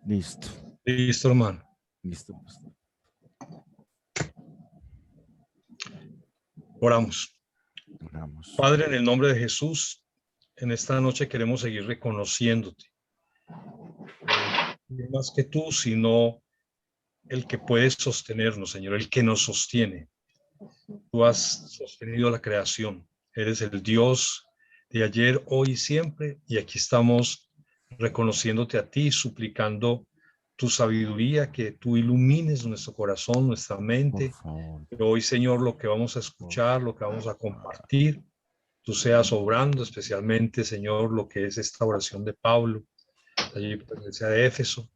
Listo. Listo, hermano. Listo, pastor. Oramos. Oramos. Padre, en el nombre de Jesús, en esta noche queremos seguir reconociéndote. No más que tú, sino el que puede sostenernos, Señor, el que nos sostiene. Tú has sostenido la creación. Eres el Dios de ayer, hoy y siempre. Y aquí estamos reconociéndote a ti, suplicando tu sabiduría, que tú ilumines nuestro corazón, nuestra Por mente. favor. Pero hoy, Señor, lo que vamos a escuchar, lo que vamos a compartir, tú seas obrando, especialmente, Señor, lo que es esta oración de Pablo, allí por la iglesia de Éfeso.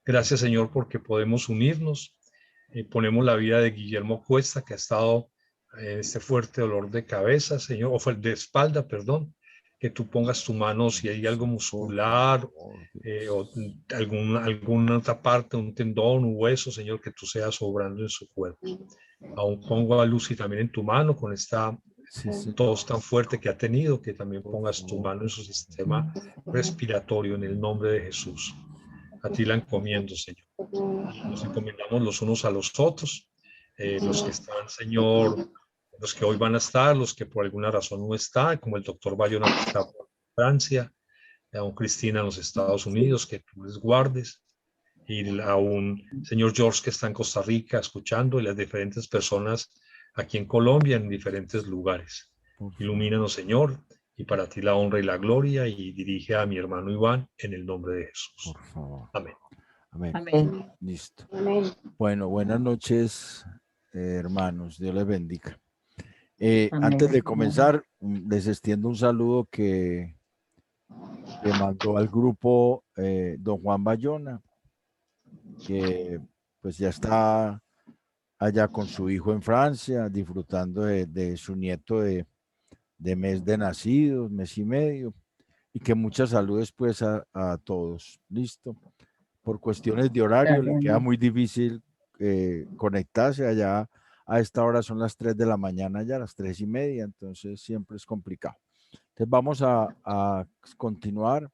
Gracias, Señor, porque podemos unirnos. Ponemos la vida de Guillermo Cuesta, que ha estado en este fuerte dolor de cabeza, Señor, o fue de espalda, perdón, que tú pongas tu mano si hay algo Sí, por muscular, favor, o Dios. alguna otra parte, un tendón, un hueso, Señor, que tú seas obrando en su cuerpo. Aún pongo a Lucy también en tu mano con esta Sí, sí. tos tan fuerte que ha tenido, que también Por pongas tu favor. mano en su sistema respiratorio en el nombre de Jesús. A ti la encomiendo, Señor. Nos encomendamos los unos a los otros, los que están, Señor, los que hoy van a estar, los que por alguna razón no están, como el doctor Bayona que está por Francia, aún Cristina en los Estados Unidos, que tú les guardes, y aún señor George que está en Costa Rica escuchando, y las diferentes personas aquí en Colombia, en diferentes lugares. Por favor. Ilumínanos, Señor, y para ti la honra y la gloria, y dirige a mi hermano Iván en el nombre de Jesús. Por favor. Amén. Amén. Amén. Listo. Amén. Bueno, buenas noches, hermanos. Dios les bendiga. Amén. Antes de comenzar, les extiendo un saludo que mandó al grupo don Juan Bayona, que pues ya está allá con su hijo en Francia, disfrutando de su nieto de mes de nacido, mes y medio, y que muchas saludes pues a todos. Listo. Por cuestiones de horario le queda muy difícil conectarse allá. A esta hora son las 3 de la mañana, ya las 3:30, entonces siempre es complicado. Entonces vamos a continuar.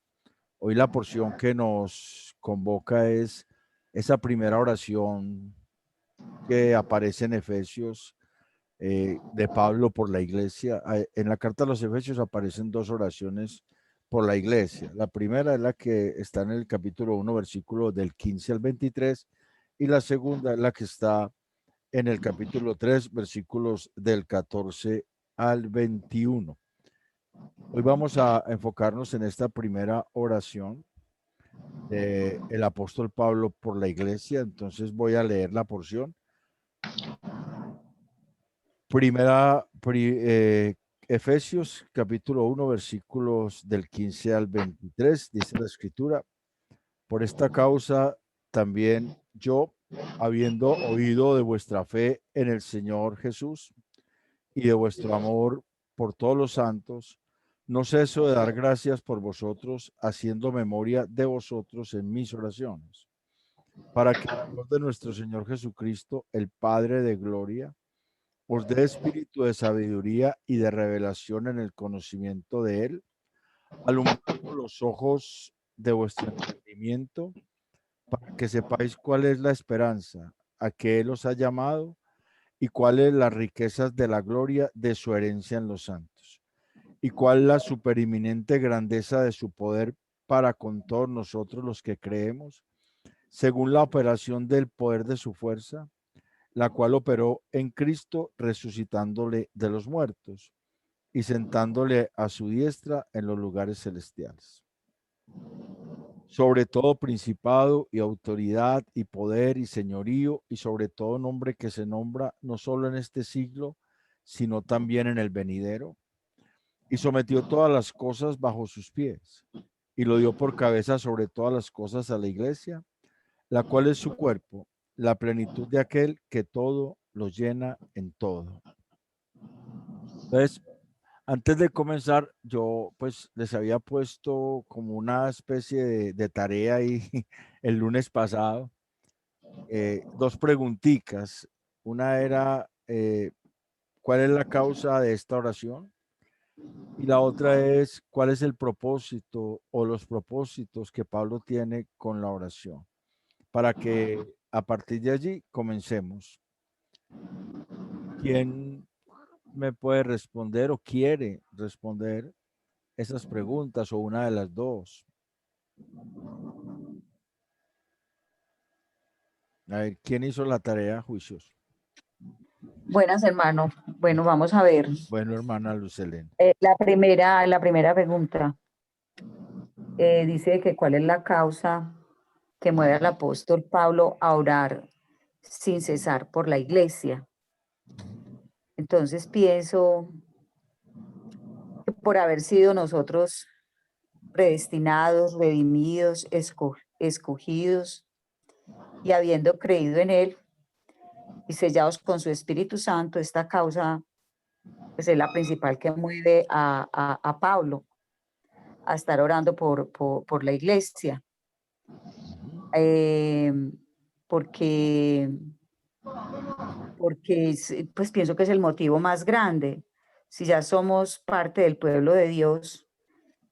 Hoy la porción que nos convoca es esa primera oración que aparece en Efesios de Pablo por la iglesia. En la carta a los Efesios aparecen dos oraciones por la iglesia. La primera es la que está en el capítulo 1, versículo del 15 al 23, y la segunda es la que está en el capítulo 3, versículos del 14 al 21. Hoy vamos a enfocarnos en esta primera oración del apóstol Pablo por la iglesia. Entonces voy a leer la porción. Efesios capítulo 1, versículos del 15 al 23, dice la escritura: por esta causa también yo, habiendo oído de vuestra fe en el Señor Jesús y de vuestro amor por todos los santos, no ceso de dar gracias por vosotros, haciendo memoria de vosotros en mis oraciones, para que el Dios de nuestro Señor Jesucristo, el Padre de gloria, os dé espíritu de sabiduría y de revelación en el conocimiento de Él, alumbrando los ojos de vuestro entendimiento, para que sepáis cuál es la esperanza a que Él os ha llamado y cuáles las riquezas de la gloria de su herencia en los santos, y cuál la supereminente grandeza de su poder para con todos nosotros los que creemos, según la operación del poder de su fuerza, la cual operó en Cristo, resucitándole de los muertos y sentándole a su diestra en los lugares celestiales. Sobre todo principado y autoridad y poder y señorío, y sobre todo nombre que se nombra no solo en este siglo, sino también en el venidero. Y sometió todas las cosas bajo sus pies, y lo dio por cabeza sobre todas las cosas a la iglesia, la cual es su cuerpo, la plenitud de aquel que todo lo llena en todo. Entonces, antes de comenzar, yo pues les había puesto como una especie de tarea ahí el lunes pasado, dos preguntitas. Una era, ¿cuál es la causa de esta oración? Y la otra es, ¿cuál es el propósito o los propósitos que Pablo tiene con la oración? para que a partir de allí comencemos. ¿Quién me puede responder o quiere responder esas preguntas o una de las dos? A ver, ¿quién hizo la tarea, juicios? Buenas, hermano. Bueno, vamos a ver. Bueno, hermana Lucelén. La primera pregunta dice que cuál es la causa que mueve al apóstol Pablo a orar sin cesar por la iglesia. Entonces pienso que por haber sido nosotros predestinados, redimidos, escogidos y habiendo creído en él y sellados con su Espíritu Santo, esta causa pues, es la principal que mueve a Pablo a estar orando por la iglesia. Porque pues pienso que es el motivo más grande. Si ya somos parte del pueblo de Dios,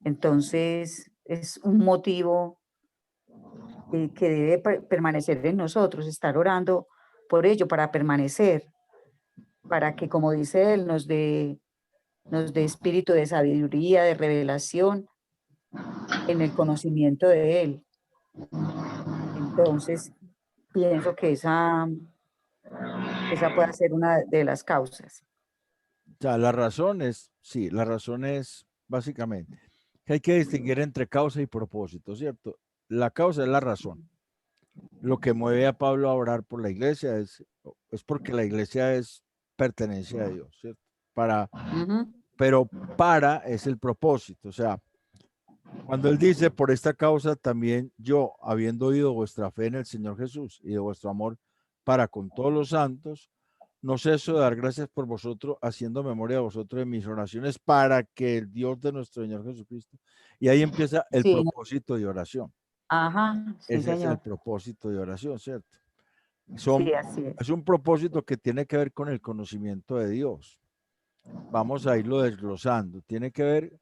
entonces es un motivo que debe permanecer en nosotros, estar orando por ello, para permanecer, para que, como dice él, nos dé espíritu de sabiduría, de revelación en el conocimiento de él. Entonces, pienso que esa puede ser una de las causas. O sea, la razón es, sí, la razón es básicamente que hay que distinguir entre causa y propósito, ¿cierto? La causa es la razón. Lo que mueve a Pablo a orar por la iglesia es porque la iglesia pertenece a Dios, ¿cierto? Pero para es el propósito, o sea, cuando él dice, por esta causa también yo, habiendo oído vuestra fe en el Señor Jesús y de vuestro amor para con todos los santos, no ceso de dar gracias por vosotros, haciendo memoria de vosotros en mis oraciones, para que el Dios de nuestro Señor Jesucristo. Y ahí empieza el propósito de oración. Ajá, sí, Ese señor. es el propósito de oración, ¿cierto? Sí, así es. Es un propósito que tiene que ver con el conocimiento de Dios. Vamos a irlo desglosando. Tiene que ver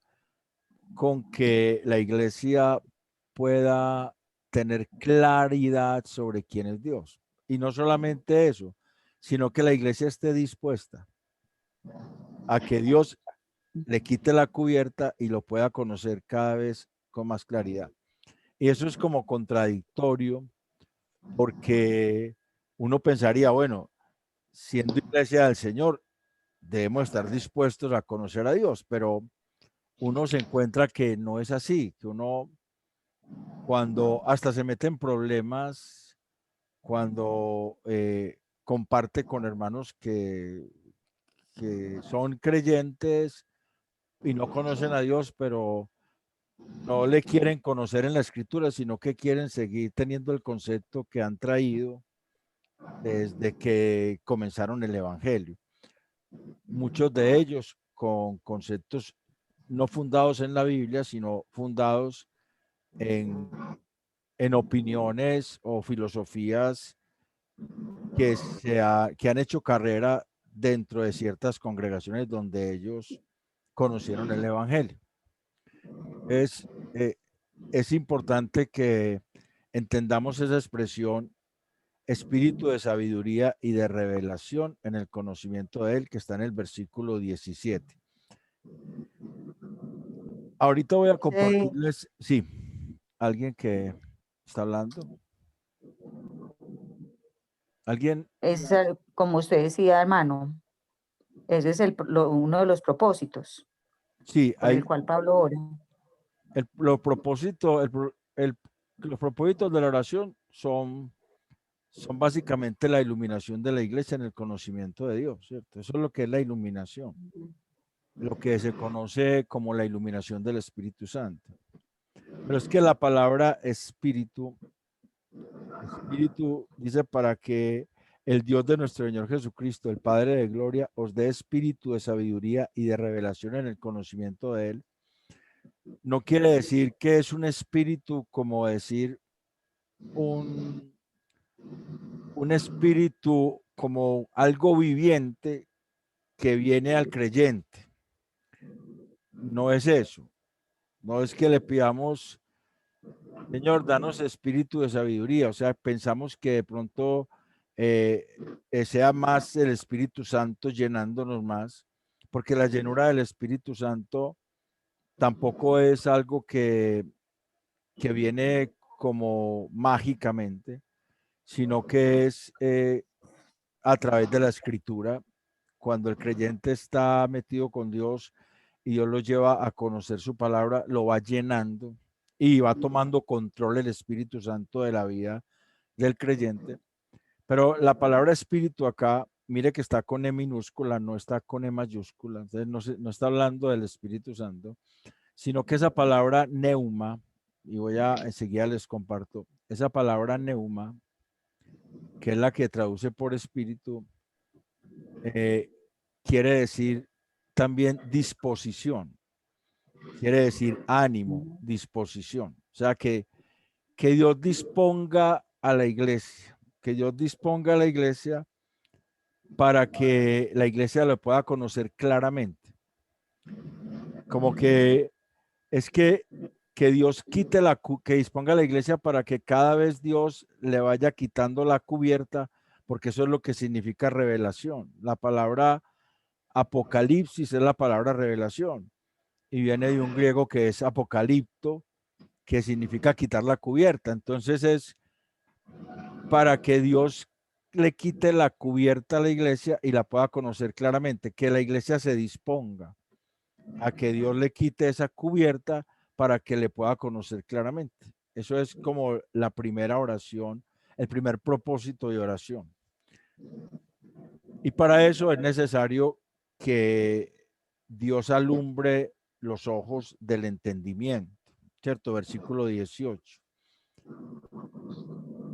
con que la iglesia pueda tener claridad sobre quién es Dios. Y no solamente eso, sino que la iglesia esté dispuesta a que Dios le quite la cubierta y lo pueda conocer cada vez con más claridad. Y eso es como contradictorio porque uno pensaría, bueno, siendo iglesia del Señor, debemos estar dispuestos a conocer a Dios, pero uno se encuentra que no es así, que uno cuando hasta se mete en problemas, cuando comparte con hermanos que son creyentes y no conocen a Dios, pero no le quieren conocer en la escritura, sino que quieren seguir teniendo el concepto que han traído desde que comenzaron el Evangelio. Muchos de ellos con conceptos no fundados en la Biblia, sino fundados en opiniones o filosofías que han hecho carrera dentro de ciertas congregaciones donde ellos conocieron el Evangelio. Es importante que entendamos esa expresión, espíritu de sabiduría y de revelación en el conocimiento de él, que está en el versículo 17. Ahorita voy a compartirles, sí, alguien que está hablando. ¿Alguien? Es, como usted decía, hermano, ese es uno de los propósitos Sí, por el cual Pablo ora. los propósitos de la oración son básicamente la iluminación de la iglesia en el conocimiento de Dios, ¿cierto? Eso es lo que es la iluminación, lo que se conoce como la iluminación del Espíritu Santo. Pero es que la palabra espíritu dice para que el Dios de nuestro Señor Jesucristo, el Padre de gloria, os dé espíritu de sabiduría y de revelación en el conocimiento de Él. No quiere decir que es un espíritu como decir un espíritu como algo viviente que viene al creyente. No es eso. No es que le pidamos Señor, danos espíritu de sabiduría. O sea, pensamos que de pronto sea más el Espíritu Santo llenándonos más, porque la llenura del Espíritu Santo tampoco es algo que viene como mágicamente, sino que es a través de la escritura, cuando el creyente está metido con Dios y Dios lo lleva a conocer su palabra, lo va llenando y va tomando control el Espíritu Santo de la vida del creyente. Pero la palabra espíritu acá, mire que está con E minúscula, no está con E mayúscula, entonces no está hablando del Espíritu Santo, sino que esa palabra neuma, y voy a enseguida les comparto, esa palabra neuma, que es la que traduce por espíritu, eh, quiere decir también disposición, quiere decir ánimo, disposición. O sea, que Dios disponga a la iglesia, que Dios disponga a la iglesia para que la iglesia lo pueda conocer claramente. Como que es que Dios quite que disponga la iglesia para que cada vez Dios le vaya quitando la cubierta, porque eso es lo que significa revelación. La palabra apocalipsis es la palabra revelación y viene de un griego que es apocalipto, que significa quitar la cubierta. Entonces es para que Dios le quite la cubierta a la iglesia y la pueda conocer claramente, que la iglesia se disponga a que Dios le quite esa cubierta para que le pueda conocer claramente. Eso es como la primera oración, el primer propósito de oración. Y para eso es necesario que Dios alumbre los ojos del entendimiento, ¿cierto? Versículo 18.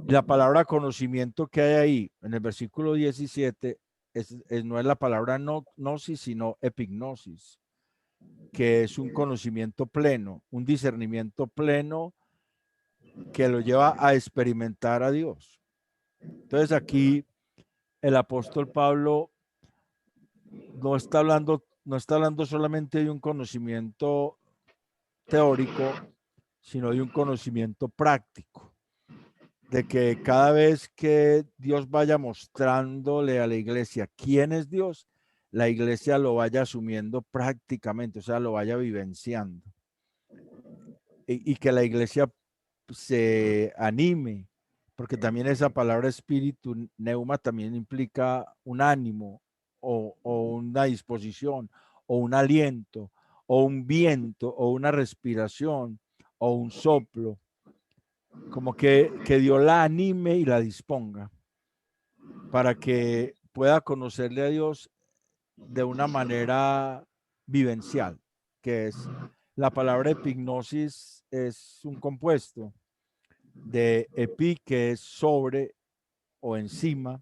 La palabra conocimiento que hay ahí en el versículo 17 no es la palabra gnosis, sino epignosis, que es un conocimiento pleno, un discernimiento pleno que lo lleva a experimentar a Dios. Entonces aquí el apóstol Pablo no está hablando solamente de un conocimiento teórico, sino de un conocimiento práctico, de que cada vez que Dios vaya mostrándole a la iglesia quién es Dios, la iglesia lo vaya asumiendo prácticamente, o sea, lo vaya vivenciando. Y que la iglesia se anime, porque también esa palabra espíritu, neuma, también implica un ánimo o una disposición o un aliento o un viento o una respiración o un soplo, como que Dios la anime y la disponga para que pueda conocerle a Dios de una manera vivencial, que es la palabra epignosis, es un compuesto de epi, que es sobre o encima,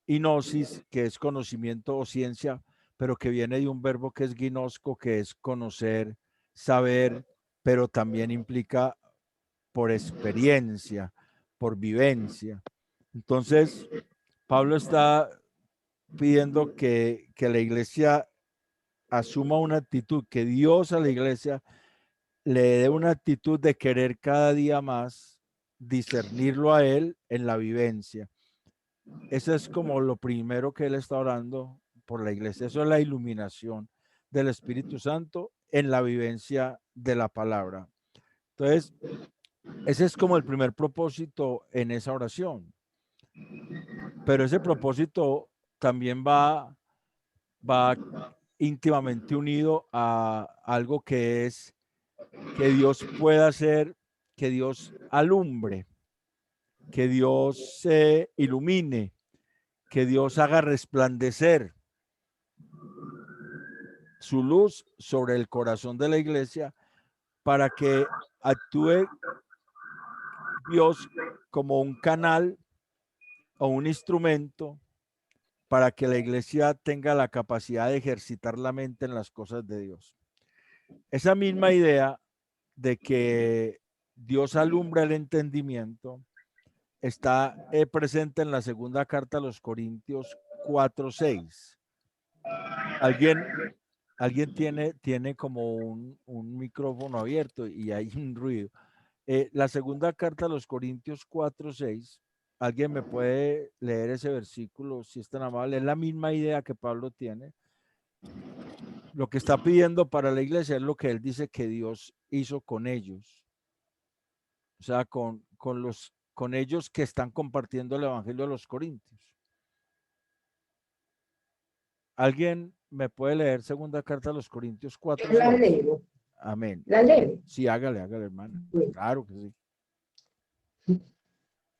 y gnosis, que es conocimiento o ciencia, pero que viene de un verbo que es ginosco, que es conocer, saber, pero también implica por experiencia, por vivencia. Entonces, Pablo está pidiendo que la iglesia asuma una actitud, que Dios a la iglesia le dé una actitud de querer cada día más discernirlo a él en la vivencia. Eso es como lo primero que él está orando por la iglesia. Eso es la iluminación del Espíritu Santo en la vivencia de la palabra. Entonces, ese es como el primer propósito en esa oración. Pero ese propósito también va íntimamente unido a algo que es que Dios pueda hacer, que Dios alumbre, que Dios se ilumine, que Dios haga resplandecer su luz sobre el corazón de la iglesia para que actúe Dios como un canal o un instrumento para que la iglesia tenga la capacidad de ejercitar la mente en las cosas de Dios. Esa misma idea de que Dios alumbra el entendimiento está presente en la segunda carta a los Corintios 4:6. Alguien tiene como un micrófono abierto y hay un ruido. La segunda carta a los Corintios 4:6, ¿alguien me puede leer ese versículo si es tan amable? Es la misma idea que Pablo tiene. Lo que está pidiendo para la iglesia es lo que él dice que Dios hizo con ellos. O sea, con ellos que están compartiendo el evangelio a los Corintios. ¿Alguien me puede leer segunda carta a los Corintios 4:6? Yo la leo. Amén. La leo. Sí, hágale, hermana. Bueno. Claro que sí.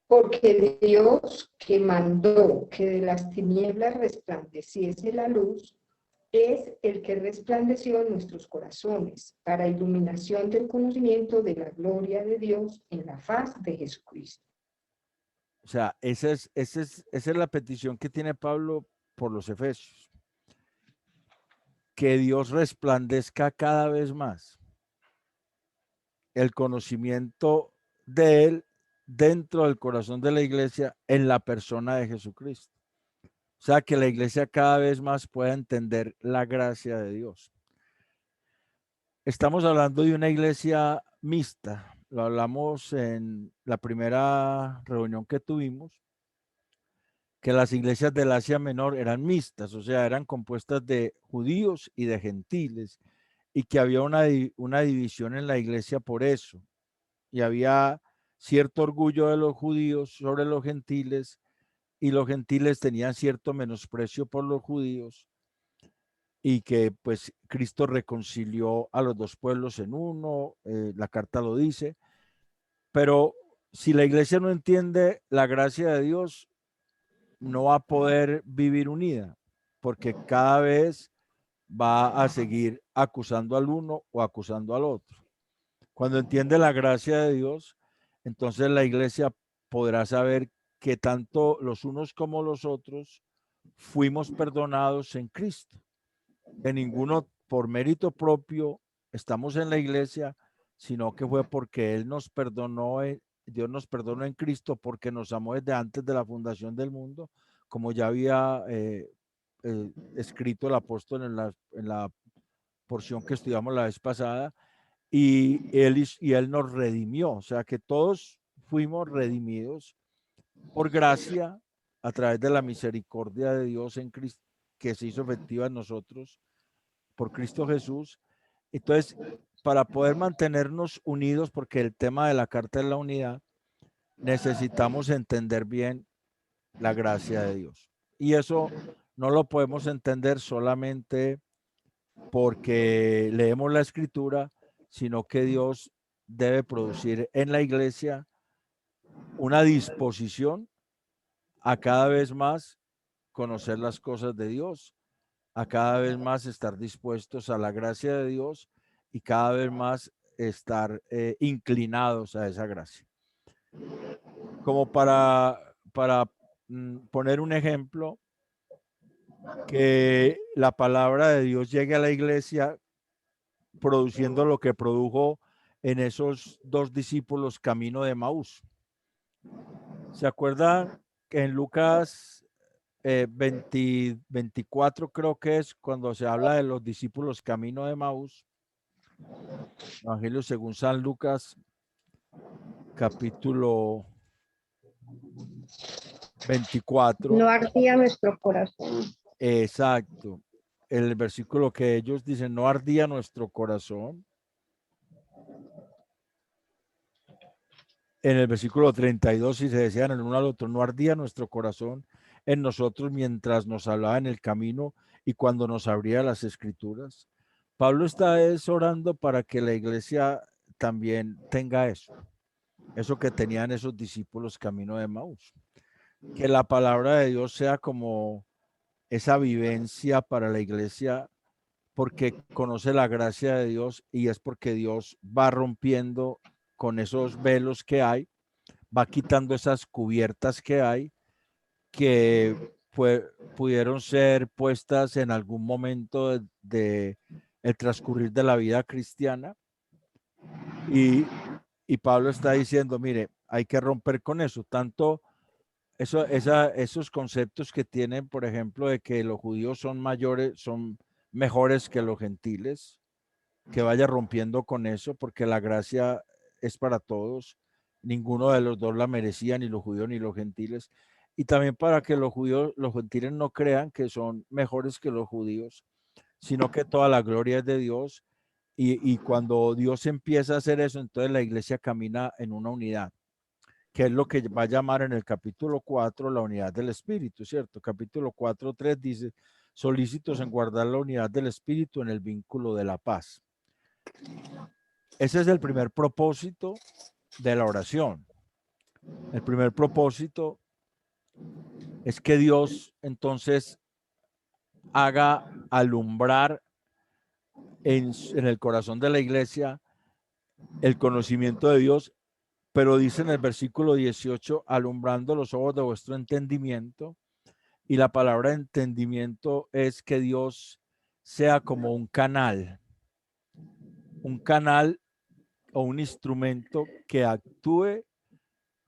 Porque Dios que mandó que de las tinieblas resplandeciese la luz, es el que resplandeció en nuestros corazones para iluminación del conocimiento de la gloria de Dios en la faz de Jesucristo. O sea, esa es la petición que tiene Pablo por los Efesios. Que Dios resplandezca cada vez más el conocimiento de Él dentro del corazón de la iglesia en la persona de Jesucristo. O sea, que la iglesia cada vez más pueda entender la gracia de Dios. Estamos hablando de una iglesia mixta. Lo hablamos en la primera reunión que tuvimos, que las iglesias del Asia Menor eran mixtas, o sea, eran compuestas de judíos y de gentiles, y que había una división en la iglesia por eso. Y había cierto orgullo de los judíos sobre los gentiles, y los gentiles tenían cierto menosprecio por los judíos, y que pues Cristo reconcilió a los dos pueblos en uno, la carta lo dice, pero si la iglesia no entiende la gracia de Dios, no va a poder vivir unida, porque cada vez va a seguir acusando al uno o acusando al otro. Cuando entiende la gracia de Dios, entonces la iglesia podrá saber que tanto los unos como los otros fuimos perdonados en Cristo. Que ninguno por mérito propio estamos en la iglesia, sino que fue porque Él nos perdonó, Dios nos perdonó en Cristo porque nos amó desde antes de la fundación del mundo, como ya había escrito el apóstol en la porción que estudiamos la vez pasada, y él nos redimió, o sea que todos fuimos redimidos por gracia a través de la misericordia de Dios en Cristo, que se hizo efectiva en nosotros por Cristo Jesús. Entonces, para poder mantenernos unidos, porque el tema de la carta es la unidad, necesitamos entender bien la gracia de Dios. Y eso no lo podemos entender solamente porque leemos la escritura, sino que Dios debe producir en la iglesia una disposición a cada vez más conocer las cosas de Dios, a cada vez más estar dispuestos a la gracia de Dios y cada vez más estar inclinados a esa gracia. Como para poner un ejemplo, que la palabra de Dios llegue a la iglesia produciendo lo que produjo en esos dos discípulos camino de Maús. ¿Se acuerdan que en Lucas 24 creo que es cuando se habla de los discípulos camino de Maús? Evangelio según San Lucas, capítulo 24. No ardía nuestro corazón. Exacto. El versículo que ellos dicen, no ardía nuestro corazón. En el versículo 32, si se decían el uno al otro, no ardía nuestro corazón en nosotros mientras nos hablaba en el camino y cuando nos abría las escrituras. Pablo está orando para que la iglesia también tenga eso que tenían esos discípulos camino de Maús. Que la palabra de Dios sea como esa vivencia para la iglesia, porque conoce la gracia de Dios y es porque Dios va rompiendo con esos velos que hay, va quitando esas cubiertas que hay, que pudieron ser puestas en algún momento de el transcurrir de la vida cristiana. Y Pablo está diciendo, mire, hay que romper con eso, tanto esos conceptos que tienen, por ejemplo, de que los judíos son mejores que los gentiles, que vaya rompiendo con eso, porque la gracia es para todos. Ninguno de los dos la merecía, ni los judíos ni los gentiles. Y también para que los judíos, los gentiles no crean que son mejores que los judíos, sino que toda la gloria es de Dios. Y cuando Dios empieza a hacer eso, entonces la iglesia camina en una unidad, que es lo que va a llamar en el capítulo 4 la unidad del Espíritu, ¿cierto? Capítulo 4:3 dice, solícitos en guardar la unidad del Espíritu en el vínculo de la paz. Ese es el primer propósito de la oración. El primer propósito es que Dios entonces haga alumbrar en el corazón de la iglesia el conocimiento de Dios, pero dice en el versículo 18, alumbrando los ojos de vuestro entendimiento, y la palabra entendimiento es que Dios sea como un canal o un instrumento que actúe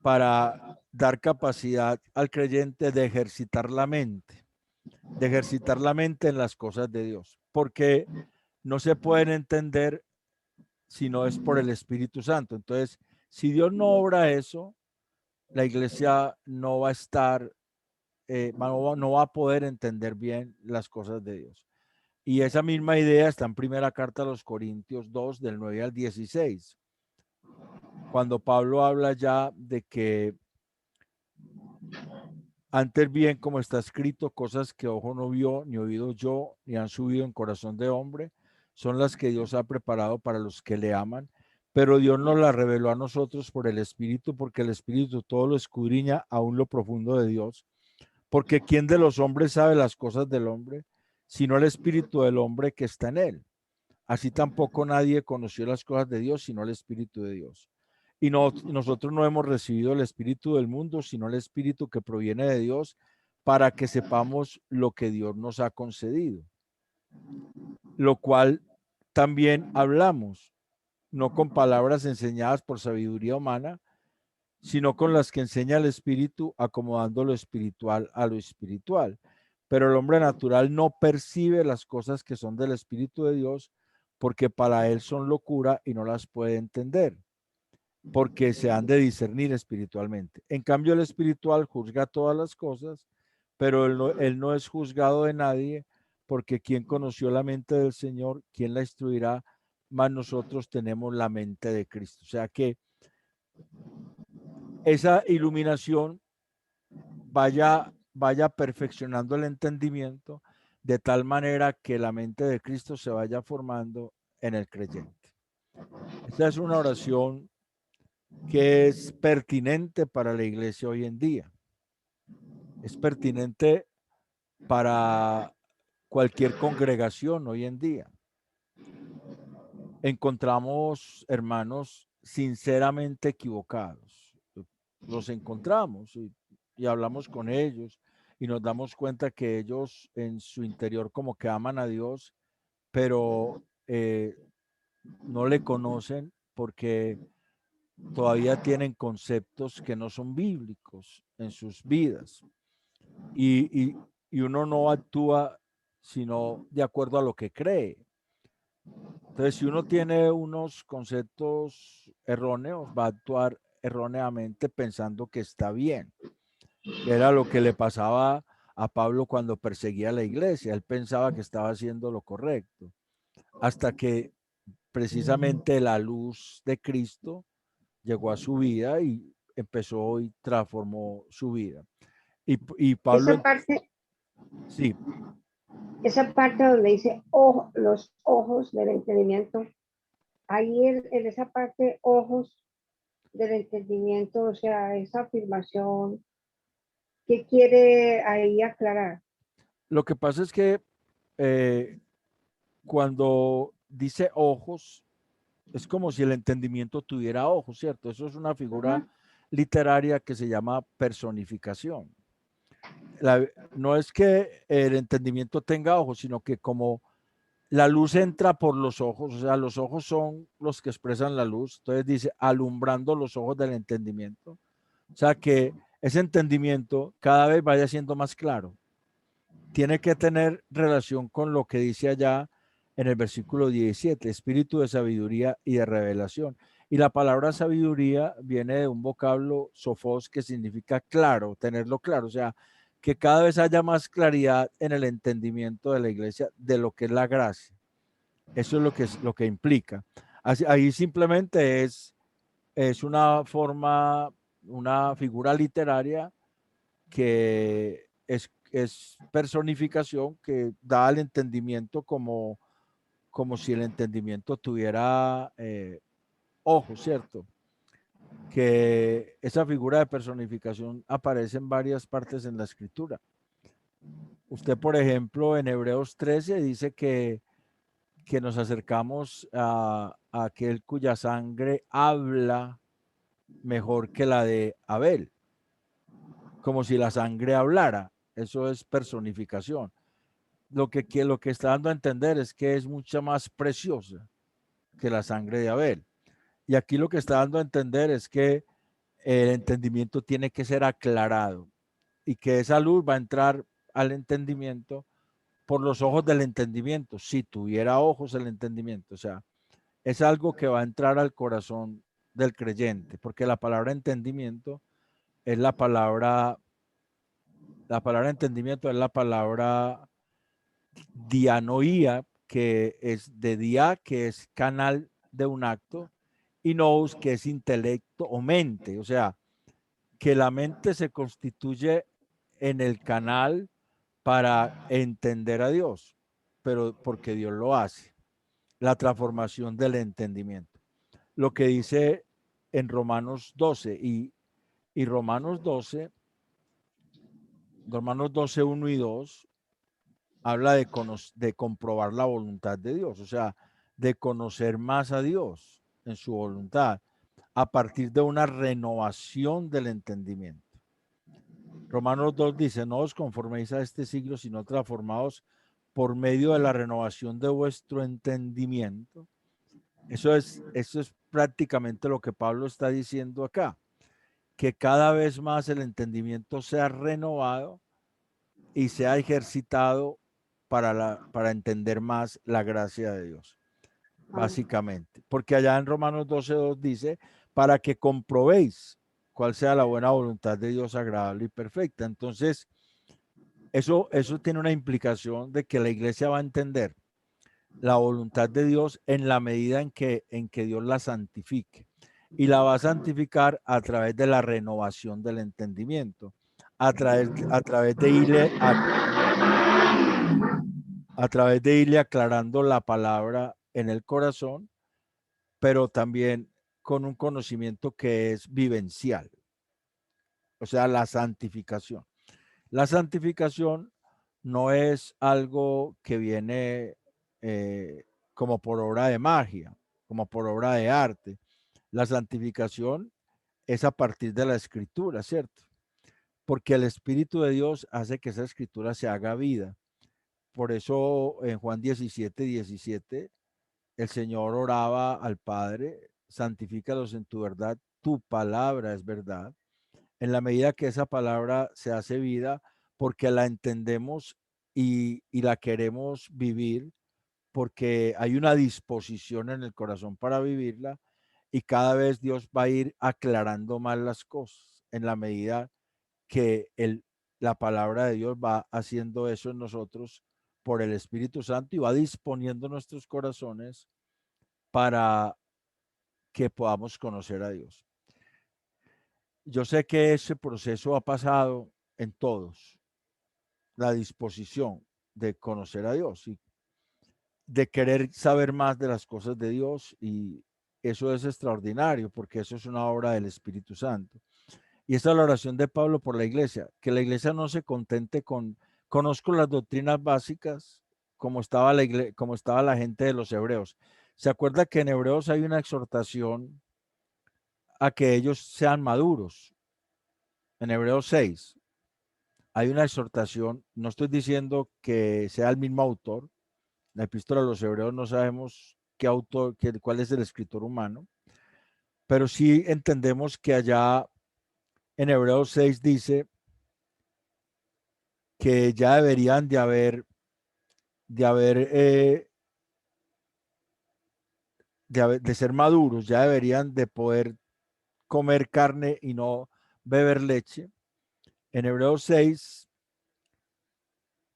para dar capacidad al creyente de ejercitar la mente en las cosas de Dios, porque no se pueden entender si no es por el Espíritu Santo. Entonces, si Dios no obra eso, la iglesia no va a estar, no va a poder entender bien las cosas de Dios. Y esa misma idea está en primera carta a los Corintios 2, del 9 al 16, cuando Pablo habla ya de que antes bien, como está escrito, cosas que ojo no vio, ni oído yo, ni han subido en corazón de hombre, son las que Dios ha preparado para los que le aman, pero Dios nos las reveló a nosotros por el Espíritu, porque el Espíritu todo lo escudriña, aún lo profundo de Dios. Porque ¿quién de los hombres sabe las cosas del hombre, sino el Espíritu del hombre que está en él? Así tampoco nadie conoció las cosas de Dios, sino el Espíritu de Dios. Y nosotros no hemos recibido el espíritu del mundo, sino el espíritu que proviene de Dios, para que sepamos lo que Dios nos ha concedido. Lo cual también hablamos, no con palabras enseñadas por sabiduría humana, sino con las que enseña el espíritu, acomodando lo espiritual a lo espiritual. Pero el hombre natural no percibe las cosas que son del Espíritu de Dios, porque para él son locura y no las puede entender, porque se han de discernir espiritualmente. En cambio, el espiritual juzga todas las cosas, pero él no es juzgado de nadie, porque quien conoció la mente del Señor, ¿quién la instruirá? Más nosotros tenemos la mente de Cristo. O sea que esa iluminación vaya perfeccionando el entendimiento de tal manera que la mente de Cristo se vaya formando en el creyente. Esta es una oración que es pertinente para la iglesia hoy en día. Es pertinente para cualquier congregación hoy en día. Encontramos hermanos sinceramente equivocados. Los encontramos y hablamos con ellos y nos damos cuenta que ellos en su interior como que aman a Dios, pero no le conocen porque todavía tienen conceptos que no son bíblicos en sus vidas. Y uno no actúa sino de acuerdo a lo que cree. Entonces, si uno tiene unos conceptos erróneos, va a actuar erróneamente pensando que está bien. Era lo que le pasaba a Pablo cuando perseguía a la iglesia. Él pensaba que estaba haciendo lo correcto, hasta que precisamente la luz de Cristo llegó a su vida y empezó y transformó su vida. Y Pablo, sí, Esa parte donde dice los ojos del entendimiento, ahí en esa parte, ojos del entendimiento, o sea, esa afirmación, ¿qué quiere ahí aclarar? lo que pasa es que cuando dice ojos, es como si el entendimiento tuviera ojos, ¿cierto? Eso es una figura literaria que se llama personificación. No es que el entendimiento tenga ojos, sino que como la luz entra por los ojos, o sea, los ojos son los que expresan la luz, entonces dice alumbrando los ojos del entendimiento, o sea que ese entendimiento cada vez vaya siendo más claro. Tiene que tener relación con lo que dice allá en el versículo 17, espíritu de sabiduría y de revelación. Y la palabra sabiduría viene de un vocablo sofos que significa claro, tenerlo claro, o sea, que cada vez haya más claridad en el entendimiento de la iglesia de lo que es la gracia. Eso es lo que implica. Ahí simplemente es una forma, una figura literaria que es personificación que da al entendimiento como si el entendimiento tuviera ojos, ¿cierto? Que esa figura de personificación aparece en varias partes en la escritura. Usted, por ejemplo, en Hebreos 13 dice que nos acercamos a aquel cuya sangre habla mejor que la de Abel, como si la sangre hablara. Eso es personificación. Lo que está dando a entender es que es mucho más preciosa que la sangre de Abel. Y aquí lo que está dando a entender es que el entendimiento tiene que ser aclarado y que esa luz va a entrar al entendimiento por los ojos del entendimiento, si tuviera ojos el entendimiento. O sea, es algo que va a entrar al corazón del creyente, porque la palabra entendimiento es la palabra entendimiento es la palabra dianoía, que es de dia, que es canal de un acto, y nous, que es intelecto o mente. O sea, que la mente se constituye en el canal para entender a Dios, pero porque Dios lo hace. La transformación del entendimiento. Lo que dice en Romanos 12 y Romanos 12, 1 y 2, habla de comprobar la voluntad de Dios, o sea, de conocer más a Dios en su voluntad a partir de una renovación del entendimiento. Romanos 2 dice, no os conforméis a este siglo, sino transformaos por medio de la renovación de vuestro entendimiento. Eso es prácticamente lo que Pablo está diciendo acá, que cada vez más el entendimiento sea renovado y sea ejercitado para entender más la gracia de Dios, básicamente. Porque allá en Romanos 12:2 dice, para que comprobéis cuál sea la buena voluntad de Dios, agradable y perfecta. Entonces, eso tiene una implicación de que la iglesia va a entender la voluntad de Dios en la medida en que Dios la santifique. Y la va a santificar a través de la renovación del entendimiento, a través de irle aclarando la palabra en el corazón, pero también con un conocimiento que es vivencial, o sea, la santificación. La santificación no es algo que viene como por obra de magia, como por obra de arte. La santificación es a partir de la escritura, ¿cierto? Porque el Espíritu de Dios hace que esa escritura se haga vida. Por eso en Juan 17:17, el Señor oraba al Padre, santifícalos en tu verdad, tu palabra es verdad. En la medida que esa palabra se hace vida, porque la entendemos y la queremos vivir, porque hay una disposición en el corazón para vivirla, y cada vez Dios va a ir aclarando más las cosas en la medida que la palabra de Dios va haciendo eso en nosotros por el Espíritu Santo y va disponiendo nuestros corazones para que podamos conocer a Dios. Yo sé que ese proceso ha pasado en todos, la disposición de conocer a Dios y de querer saber más de las cosas de Dios, y eso es extraordinario porque eso es una obra del Espíritu Santo. Y esta es la oración de Pablo por la iglesia, que la iglesia no se contente con, conozco las doctrinas básicas como estaba como estaba la gente de los hebreos. ¿Se acuerda que en Hebreos hay una exhortación a que ellos sean maduros? En Hebreos 6 hay una exhortación, no estoy diciendo que sea el mismo autor, la epístola a los hebreos no sabemos qué autor, cuál es el escritor humano, pero sí entendemos que allá en Hebreos 6 dice que ya deberían de haber de ser maduros, ya deberían de poder comer carne y no beber leche. En Hebreos 6,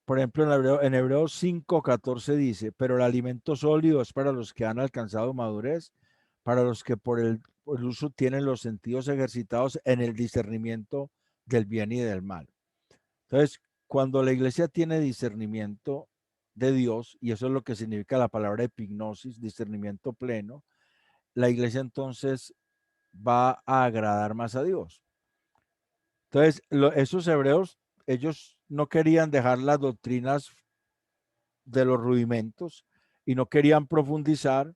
por ejemplo, en Hebreos 5:14 dice, pero el alimento sólido es para los que han alcanzado madurez, para los que por el uso tienen los sentidos ejercitados en el discernimiento del bien y del mal. Entonces, cuando la iglesia tiene discernimiento de Dios, y eso es lo que significa la palabra epignosis, discernimiento pleno, la iglesia entonces va a agradar más a Dios. Entonces, esos hebreos, ellos no querían dejar las doctrinas de los rudimentos y no querían profundizar,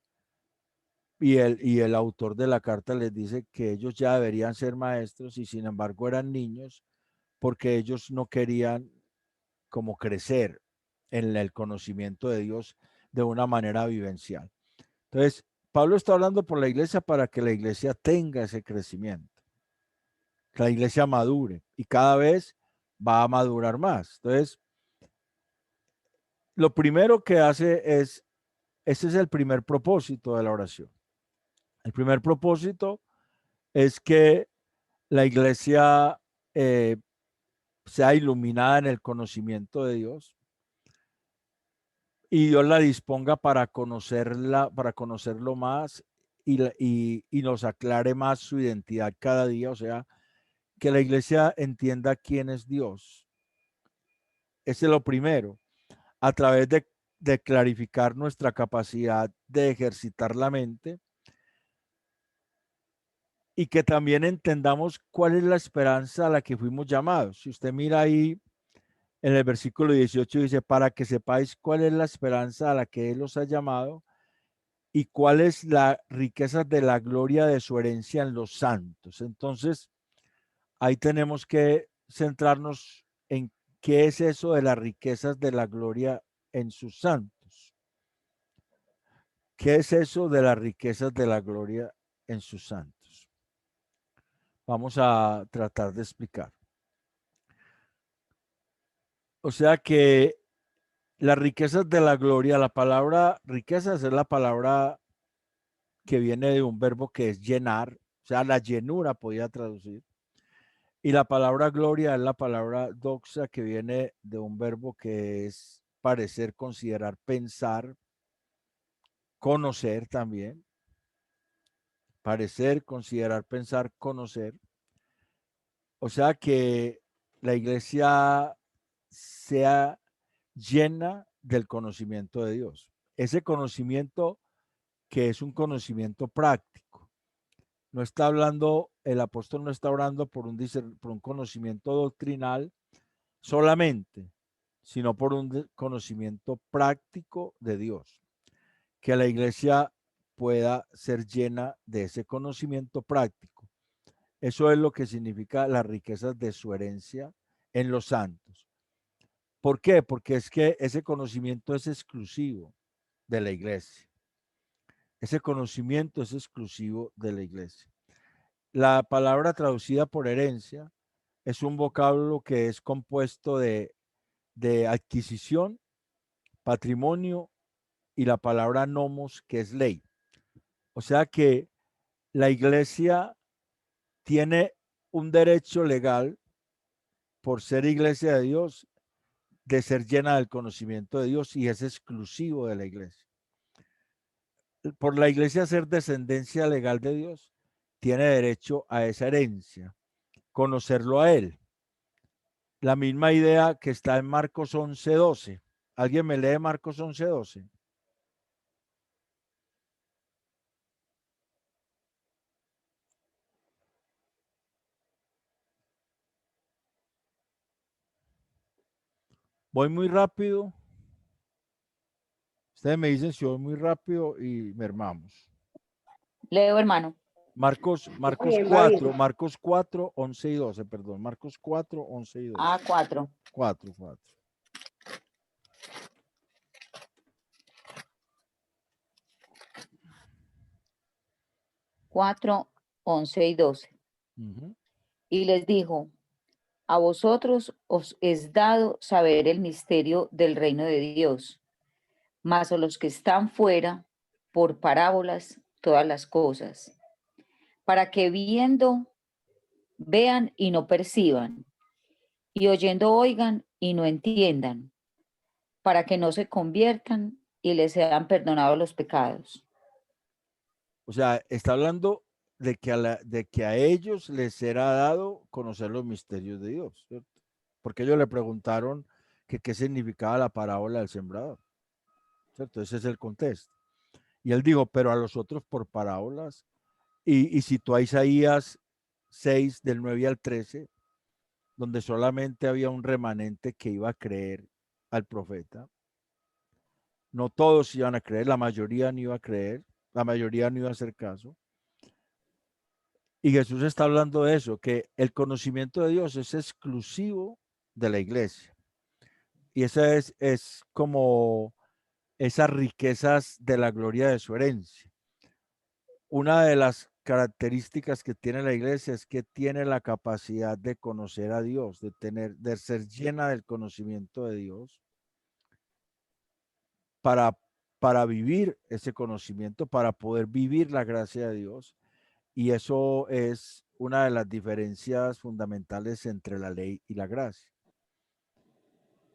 y el autor de la carta les dice que ellos ya deberían ser maestros y sin embargo eran niños porque ellos no querían como crecer en el conocimiento de Dios de una manera vivencial. Entonces, Pablo está hablando por la iglesia para que la iglesia tenga ese crecimiento, que la iglesia madure y cada vez va a madurar más. Entonces, lo primero que hace es, ese es el primer propósito de la oración. El primer propósito es que la iglesia sea iluminada en el conocimiento de Dios y Dios la disponga para conocerla, para conocerlo más y nos aclare más su identidad cada día, o sea, que la iglesia entienda quién es Dios. Ese es lo primero, a través de clarificar nuestra capacidad de ejercitar la mente y que también entendamos cuál es la esperanza a la que fuimos llamados. Si usted mira ahí en el versículo 18 dice, para que sepáis cuál es la esperanza a la que Él os ha llamado y cuál es la riqueza de la gloria de su herencia en los santos. Entonces, ahí tenemos que centrarnos en qué es eso de las riquezas de la gloria en sus santos. ¿Qué es eso de las riquezas de la gloria en sus santos? Vamos a tratar de explicar. O sea que las riquezas de la gloria, la palabra riquezas es la palabra que viene de un verbo que es llenar, o sea, la llenura podía traducir. Y la palabra gloria es la palabra doxa que viene de un verbo que es parecer, considerar, pensar, conocer también. Parecer, considerar, pensar, conocer. O sea que la iglesia sea llena del conocimiento de Dios. Ese conocimiento que es un conocimiento práctico. No está hablando, el apóstol no está orando por un conocimiento doctrinal solamente, sino por un conocimiento práctico de Dios. Que la iglesia pueda ser llena de ese conocimiento práctico. Eso es lo que significa las riquezas de su herencia en los santos. ¿Por qué? Porque es que ese conocimiento es exclusivo de la iglesia. Ese conocimiento es exclusivo de la iglesia. La palabra traducida por herencia es un vocablo que es compuesto de adquisición, patrimonio y la palabra nomos, que es ley. O sea que la iglesia tiene un derecho legal por ser iglesia de Dios, de ser llena del conocimiento de Dios y es exclusivo de la iglesia. Por la iglesia ser descendencia legal de Dios, tiene derecho a esa herencia, conocerlo a Él. La misma idea que está en Marcos 11:12. ¿Alguien me lee Marcos 11:12? Voy muy rápido. Ustedes me dicen si voy muy rápido y mermamos. Leo, hermano. Marcos Bien, 4, Marcos 4, 11 y 12, perdón. Marcos 4, 11 y 12. Ah, 4. 4. 4, 11 y 12. Y les dijo, a vosotros os es dado saber el misterio del reino de Dios, mas a los que están fuera, por parábolas todas las cosas, para que viendo, vean y no perciban, y oyendo oigan y no entiendan, para que no se conviertan y les sean perdonados los pecados. O sea, está hablando de que de que a ellos les será dado conocer los misterios de Dios, ¿cierto? Porque ellos le preguntaron que qué significaba la parábola del sembrador, ¿cierto? Ese es el contexto. Y él dijo, pero a los otros por parábolas. Y citó a Isaías 6, del 9 al 13, donde solamente había un remanente que iba a creer al profeta. No todos iban a creer, la mayoría no iba a creer, la mayoría no iba a hacer caso. Y Jesús está hablando de eso, que el conocimiento de Dios es exclusivo de la iglesia. Y esa es como esas riquezas de la gloria de su herencia. Una de las características que tiene la iglesia es que tiene la capacidad de conocer a Dios, de ser llena del conocimiento de Dios para, para vivir ese conocimiento, para poder vivir la gracia de Dios. Y eso es una de las diferencias fundamentales entre la ley y la gracia.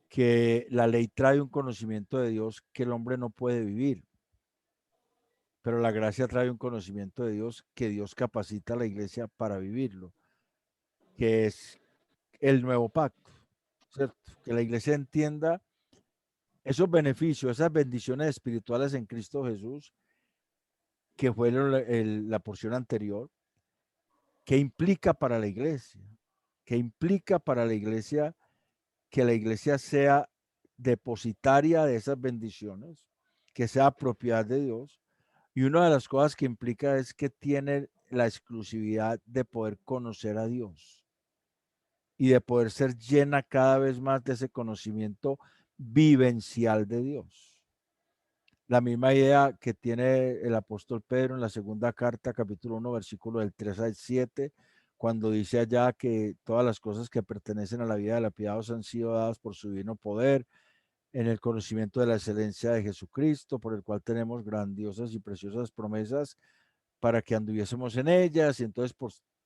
Que la ley trae un conocimiento de Dios que el hombre no puede vivir, pero la gracia trae un conocimiento de Dios que Dios capacita a la iglesia para vivirlo, que es el nuevo pacto, ¿cierto? Que la iglesia entienda esos beneficios, esas bendiciones espirituales en Cristo Jesús, que fue la porción anterior, que implica para la iglesia, que implica para la iglesia que la iglesia sea depositaria de esas bendiciones, que sea propiedad de Dios. Y una de las cosas que implica es que tiene la exclusividad de poder conocer a Dios y de poder ser llena cada vez más de ese conocimiento vivencial de Dios. La misma idea que tiene el apóstol Pedro en la segunda carta, capítulo 1, versículo del 3 al 7, cuando dice allá que todas las cosas que pertenecen a la vida de la piedad os han sido dadas por su divino poder, en el conocimiento de la excelencia de Jesucristo, por el cual tenemos grandiosas y preciosas promesas para que anduviésemos en ellas, y entonces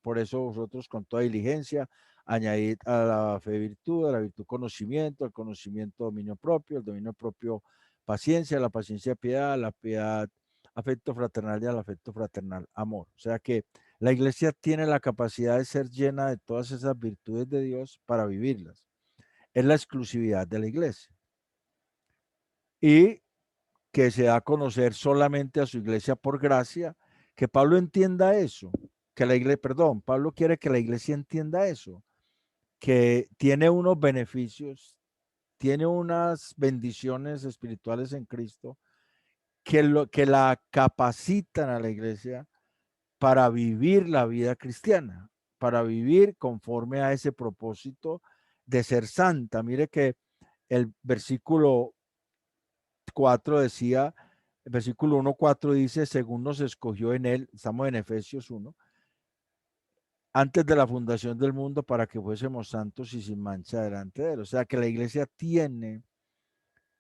por eso vosotros con toda diligencia añadid a la fe virtud, a la virtud conocimiento, al conocimiento dominio propio, el dominio propio paciencia, a la paciencia piedad, a la piedad afecto fraternal y al afecto fraternal amor. O sea que la iglesia tiene la capacidad de ser llena de todas esas virtudes de Dios para vivirlas. Es la exclusividad de la iglesia. Y que se da a conocer solamente a su iglesia por gracia, que Pablo entienda eso, que la iglesia, perdón, Pablo quiere que la iglesia entienda eso, que tiene unos beneficios, tiene unas bendiciones espirituales en Cristo, que la capacitan a la iglesia para vivir la vida cristiana, para vivir conforme a ese propósito de ser santa. Mire que el versículo 4 decía, el versículo 1:4 dice, según nos escogió en él, estamos en Efesios 1, antes de la fundación del mundo para que fuésemos santos y sin mancha delante de él. O sea que la iglesia tiene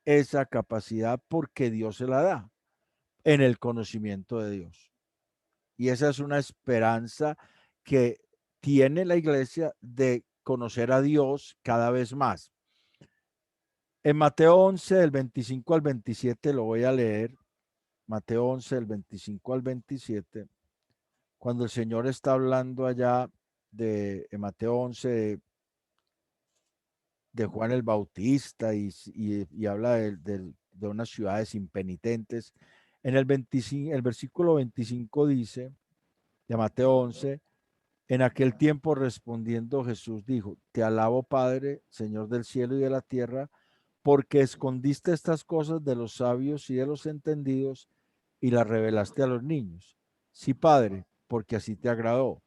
esa capacidad porque Dios se la da en el conocimiento de Dios. Y esa es una esperanza que tiene la iglesia de conocer a Dios cada vez más. En Mateo 11, del 25 al 27, lo voy a leer. Mateo 11, del 25 al 27, cuando el Señor está hablando allá en Mateo 11 de Juan el Bautista y habla de unas ciudades impenitentes. En el versículo 25 dice, de Mateo 11, en aquel tiempo respondiendo Jesús dijo, te alabo Padre, Señor del cielo y de la tierra, porque escondiste estas cosas de los sabios y de los entendidos y las revelaste a los niños. Sí, Padre, porque así te agradó.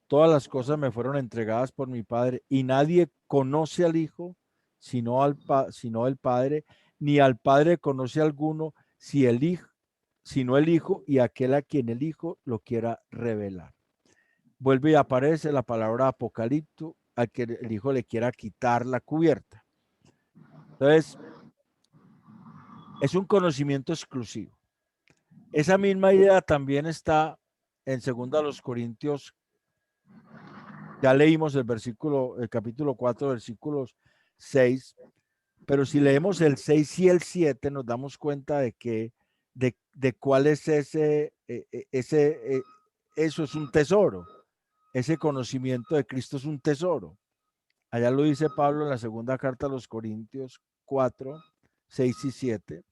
Todas las cosas me fueron entregadas por mi Padre y nadie conoce al Hijo sino el Padre, ni al Padre conoce alguno sino el Hijo y aquel a quien el Hijo lo quiera revelar. Vuelve y aparece la palabra apocalipto, al que el Hijo le quiera quitar la cubierta. Entonces, es un conocimiento exclusivo. Esa misma idea también está en 2 Corintios. Ya leímos el capítulo 4, versículos 6, pero si leemos el 6 y el 7 nos damos cuenta de que de cuál es eso es un tesoro. Ese conocimiento de Cristo es un tesoro. Allá lo dice Pablo en la segunda carta a los Corintios 4, 6 y 7.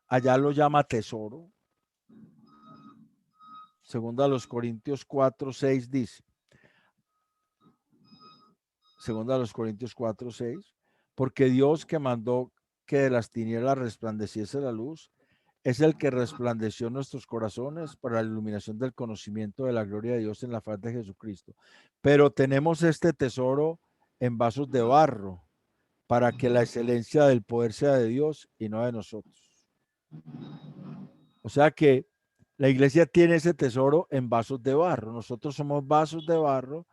Allá lo llama tesoro. Segunda a los Corintios 4, 6 dice. Segunda a los Corintios 4, 6. Porque Dios que mandó que de las tinieblas resplandeciese la luz, es el que resplandeció en nuestros corazones para la iluminación del conocimiento de la gloria de Dios en la faz de Jesucristo. Pero tenemos este tesoro en vasos de barro, para que la excelencia del poder sea de Dios y no de nosotros. O sea que la iglesia tiene ese tesoro en vasos de barro. Nosotros somos vasos de barro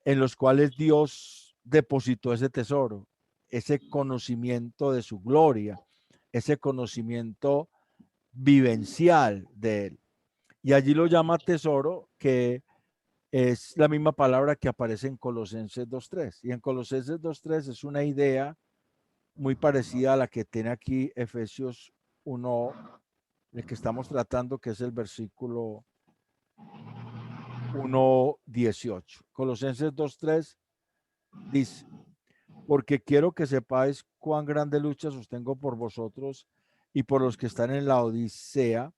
en los cuales Dios depositó ese tesoro, ese conocimiento de su gloria, ese conocimiento vivencial de él. Y allí lo llama tesoro, que es la misma palabra que aparece en Colosenses 2.3. Y en Colosenses 2.3 es una idea muy parecida a la que tiene aquí Efesios 1, el que estamos tratando, que es el versículo 1:18. Colosenses 2.3 dice: porque quiero que sepáis cuán grande lucha sostengo por vosotros y por los que están en la Odisea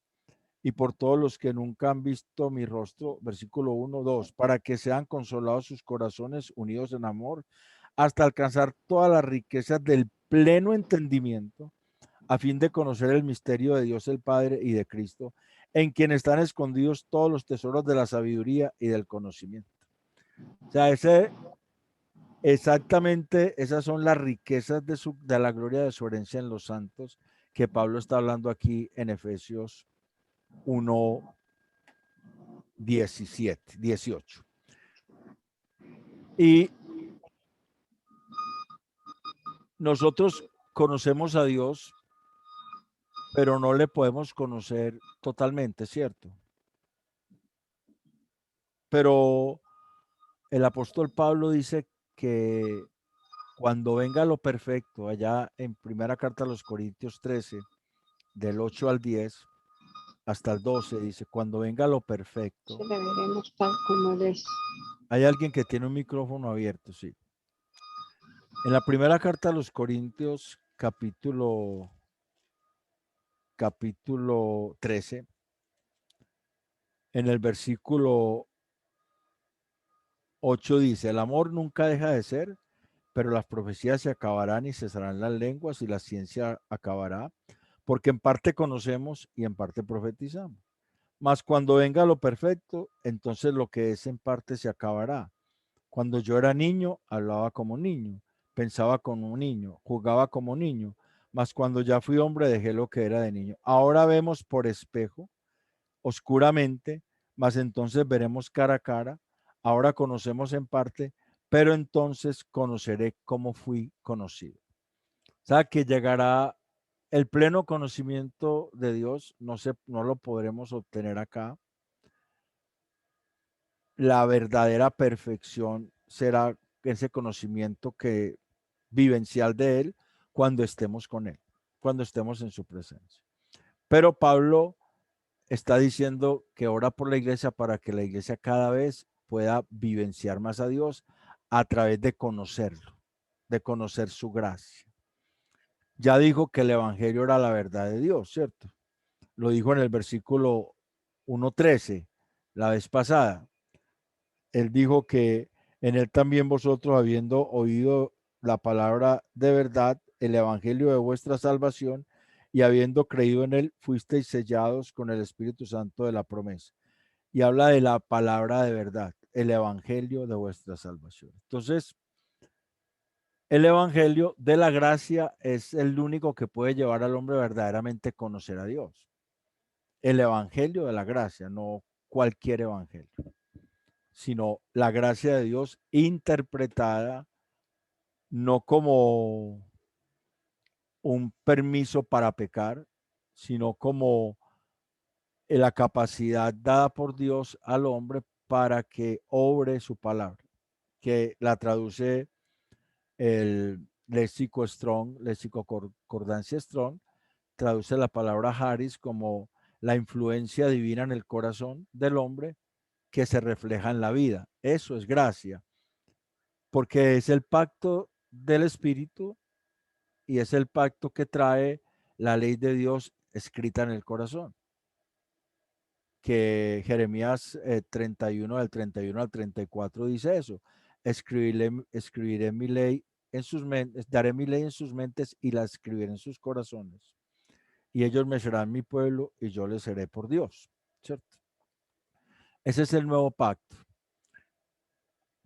y por todos los que nunca han visto mi rostro, versículo 1:2, para que sean consolados sus corazones unidos en amor, hasta alcanzar todas las riquezas del pleno entendimiento, a fin de conocer el misterio de Dios el Padre y de Cristo, en quien están escondidos todos los tesoros de la sabiduría y del conocimiento. O sea, exactamente esas son las riquezas de la gloria de su herencia en los santos, que Pablo está hablando aquí en Efesios 1:18. Y nosotros conocemos a Dios, pero no le podemos conocer totalmente, ¿cierto? Pero el apóstol Pablo dice que cuando venga lo perfecto, allá en primera carta a los Corintios 13, del 8 al 10, hasta el 12, dice, cuando venga lo perfecto. Se le veremos tal como Él es. Hay alguien que tiene un micrófono abierto, sí. En la primera carta a los Corintios, capítulo 13, en el versículo 8 dice: el amor nunca deja de ser, pero las profecías se acabarán y cesarán las lenguas y la ciencia acabará, porque en parte conocemos y en parte profetizamos. Mas cuando venga lo perfecto, entonces lo que es en parte se acabará. Cuando yo era niño, hablaba como niño, pensaba como niño, jugaba como niño, mas cuando ya fui hombre dejé lo que era de niño. Ahora vemos por espejo, oscuramente, mas entonces veremos cara a cara. Ahora conocemos en parte, pero entonces conoceré cómo fui conocido. O sea, que llegará el pleno conocimiento de Dios, no lo podremos obtener acá. La verdadera perfección será ese conocimiento que vivencial de él cuando estemos con él, cuando estemos en su presencia. Pero Pablo está diciendo que ora por la iglesia para que la iglesia cada vez pueda vivenciar más a Dios a través de conocerlo, de conocer su gracia. Ya dijo que el evangelio era la verdad de Dios, ¿cierto? Lo dijo en el versículo 1:13 la vez pasada. Él dijo que en él también vosotros, habiendo oído la palabra de verdad, el evangelio de vuestra salvación, y habiendo creído en él, fuisteis sellados con el Espíritu Santo de la promesa. Y habla de la palabra de verdad, el evangelio de vuestra salvación. Entonces, el evangelio de la gracia es el único que puede llevar al hombre verdaderamente a conocer a Dios. El evangelio de la gracia, no cualquier evangelio, sino la gracia de Dios interpretada no como un permiso para pecar, sino como la capacidad dada por Dios al hombre para que obre su palabra, que la traduce el léxico Strong, léxico concordancia Strong, traduce la palabra Haris como la influencia divina en el corazón del hombre que se refleja en la vida. Eso es gracia, porque es el pacto del Espíritu y es el pacto que trae la ley de Dios escrita en el corazón. Que Jeremías 31, del 31 al 34 dice eso. Escribiré mi ley en sus mentes, daré mi ley en sus mentes y la escribiré en sus corazones. Y ellos me serán mi pueblo y yo les seré por Dios. ¿Cierto? Ese es el nuevo pacto.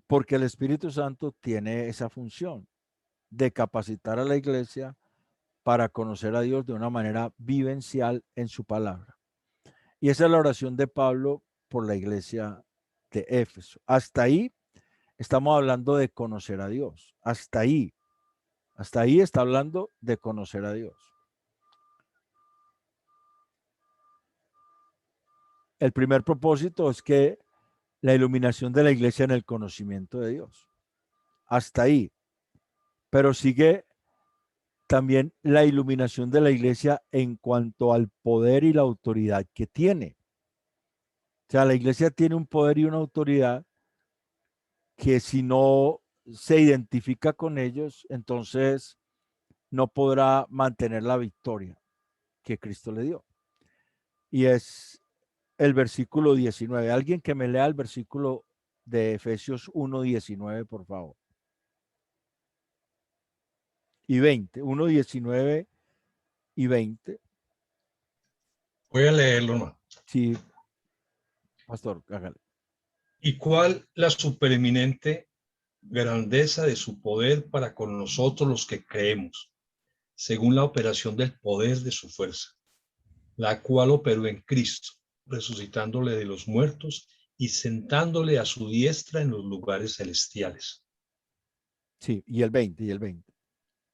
Porque el Espíritu Santo tiene esa función de capacitar a la iglesia para conocer a Dios de una manera vivencial en su palabra. Y esa es la oración de Pablo por la iglesia de Éfeso. Hasta ahí estamos hablando de conocer a Dios. Hasta ahí está hablando de conocer a Dios. El primer propósito es que la iluminación de la iglesia en el conocimiento de Dios. Hasta ahí. Pero sigue también la iluminación de la iglesia en cuanto al poder y la autoridad que tiene. O sea, la iglesia tiene un poder y una autoridad que si no se identifica con ellos, entonces no podrá mantener la victoria que Cristo le dio. Y es el versículo 19. Alguien que me lea el versículo de Efesios 1:19, por favor. Y 20, 1:19 y 20. Voy a leerlo, ¿no? Sí, pastor, hágale. ¿Y cuál la supereminente grandeza de su poder para con nosotros los que creemos, según la operación del poder de su fuerza, la cual operó en Cristo, resucitándole de los muertos y sentándole a su diestra en los lugares celestiales? Sí, y el 20, y el 20.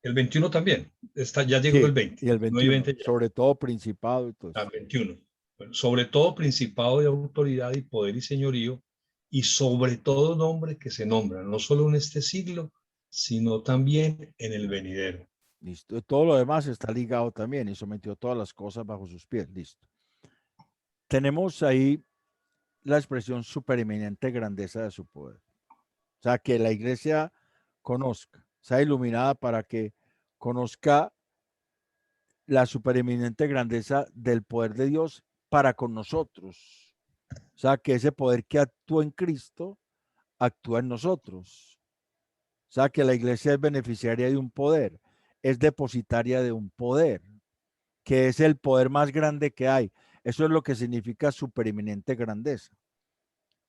El 21 también, ya llegó Sí, el 20, y el 19 y 21, 20 ya. sobre todo principado y todo eso. 21. Bueno, sobre todo principado de autoridad y poder y señorío, y sobre todo nombre que se nombra, no solo en este siglo, sino también en el venidero. Listo. Todo lo demás está ligado también y sometió todas las cosas bajo sus pies. Listo. Tenemos ahí la expresión supereminente grandeza de su poder. O sea, que la iglesia conozca, sea iluminada para que conozca la supereminente grandeza del poder de Dios para con nosotros. O sea, que ese poder que actúa en Cristo actúa en nosotros. O sea, que la iglesia es beneficiaria de un poder, es depositaria de un poder, que es el poder más grande que hay. Eso es lo que significa supereminente grandeza.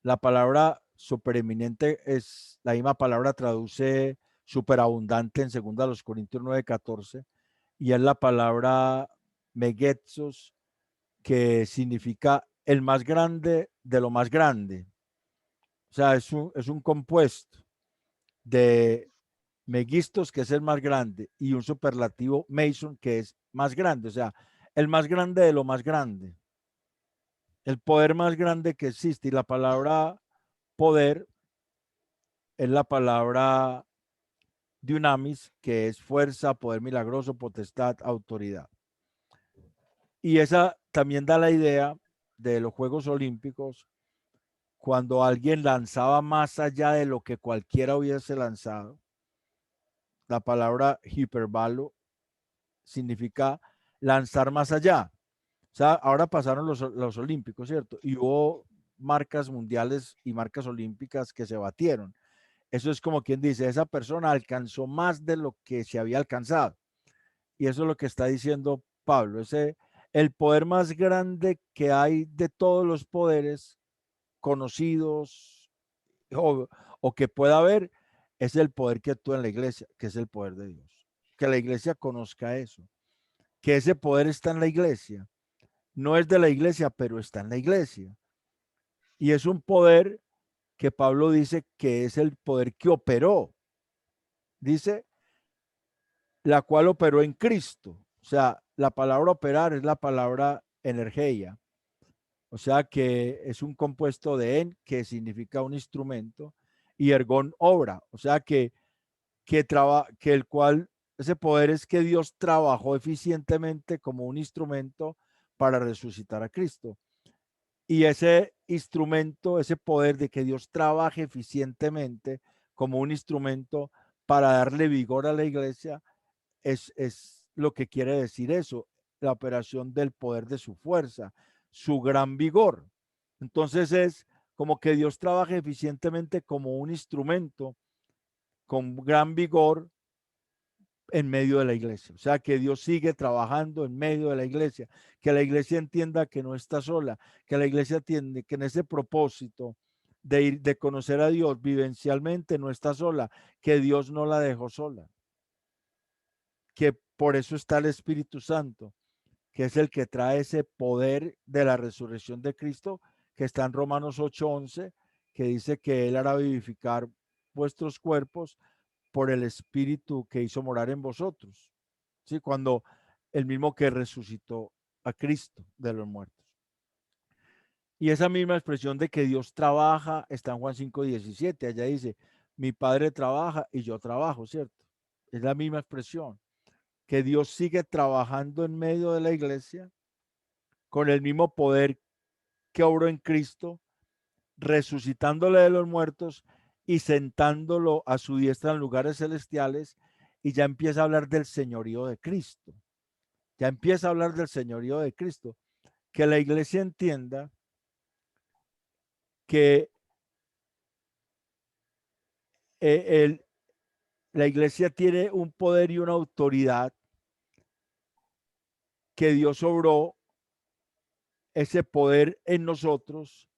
La palabra supereminente es la misma palabra, traduce superabundante en 2 Corintios 9:14, y es la palabra megetsos, que significa el más grande de lo más grande. O sea, es un compuesto de megistos, que es el más grande, y un superlativo meison, que es más grande. O sea, el más grande de lo más grande. El poder más grande que existe. Y la palabra poder es la palabra dunamis, que es fuerza, poder milagroso, potestad, autoridad. Y esa también da la idea de los Juegos Olímpicos, cuando alguien lanzaba más allá de lo que cualquiera hubiese lanzado. La palabra hiperbalo significa lanzar más allá. O sea, ahora pasaron los Olímpicos, ¿cierto? Y hubo marcas mundiales y marcas olímpicas que se batieron. Eso es como quien dice, esa persona alcanzó más de lo que se había alcanzado. Y eso es lo que está diciendo Pablo. El poder más grande que hay de todos los poderes conocidos o que pueda haber es el poder que actúa en la iglesia, que es el poder de Dios. Que la iglesia conozca eso. Que ese poder está en la iglesia. No es de la iglesia, pero está en la iglesia. Y es un poder que Pablo dice que es el poder que operó. Dice, la cual operó en Cristo. O sea, la palabra operar es la palabra energía, O sea que es un compuesto de en, que significa un instrumento, y ergón, obra. O sea que el cual, ese poder es que Dios trabajó eficientemente como un instrumento para resucitar a Cristo. Y ese instrumento, ese poder de que Dios trabaje eficientemente como un instrumento para darle vigor a la iglesia, es lo que quiere decir eso, la operación del poder de su fuerza, su gran vigor. Entonces es como que Dios trabaje eficientemente como un instrumento con gran vigor en medio de la iglesia. O sea, que Dios sigue trabajando en medio de la iglesia, que la iglesia entienda que no está sola, que la iglesia entiende que en ese propósito de ir, de conocer a Dios vivencialmente no está sola, que Dios no la dejó sola, que por eso está el Espíritu Santo, que es el que trae ese poder de la resurrección de Cristo, que está en Romanos 8:11, que dice que Él hará vivificar vuestros cuerpos por el Espíritu que hizo morar en vosotros. ¿Sí? Cuando el mismo que resucitó a Cristo de los muertos. Y esa misma expresión de que Dios trabaja está en Juan 5:17. Allá dice, mi Padre trabaja y yo trabajo, ¿cierto? Es la misma expresión, que Dios sigue trabajando en medio de la iglesia con el mismo poder que obró en Cristo, resucitándole de los muertos y sentándolo a su diestra en lugares celestiales, y ya empieza a hablar del señorío de Cristo. Ya empieza a hablar del señorío de Cristo. Que la iglesia entienda que la iglesia tiene un poder y una autoridad que Dios obró, ese poder en nosotros,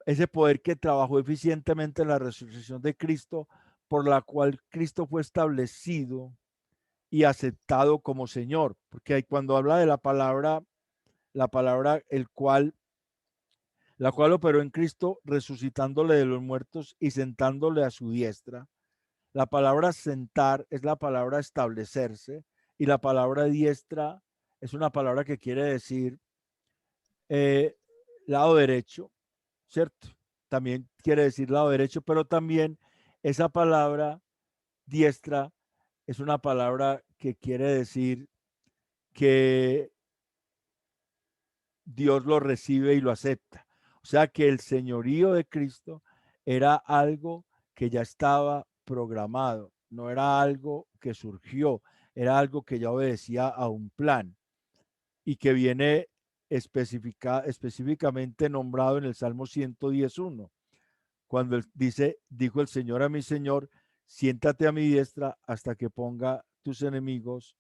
ese poder que trabajó eficientemente en la resurrección de Cristo, por la cual Cristo fue establecido y aceptado como Señor. Porque cuando habla de la palabra la cual operó en Cristo, resucitándole de los muertos y sentándole a su diestra. La palabra sentar es la palabra establecerse, y la palabra diestra es una palabra que quiere decir lado derecho, ¿cierto? También quiere decir lado derecho, pero también esa palabra diestra es una palabra que quiere decir que Dios lo recibe y lo acepta. O sea que el señorío de Cristo era algo que ya estaba programado, no era algo que surgió, era algo que ya obedecía a un plan y que viene específicamente nombrado en el Salmo 110:1, cuando dice, dijo el Señor a mi Señor, siéntate a mi diestra hasta que ponga tus enemigos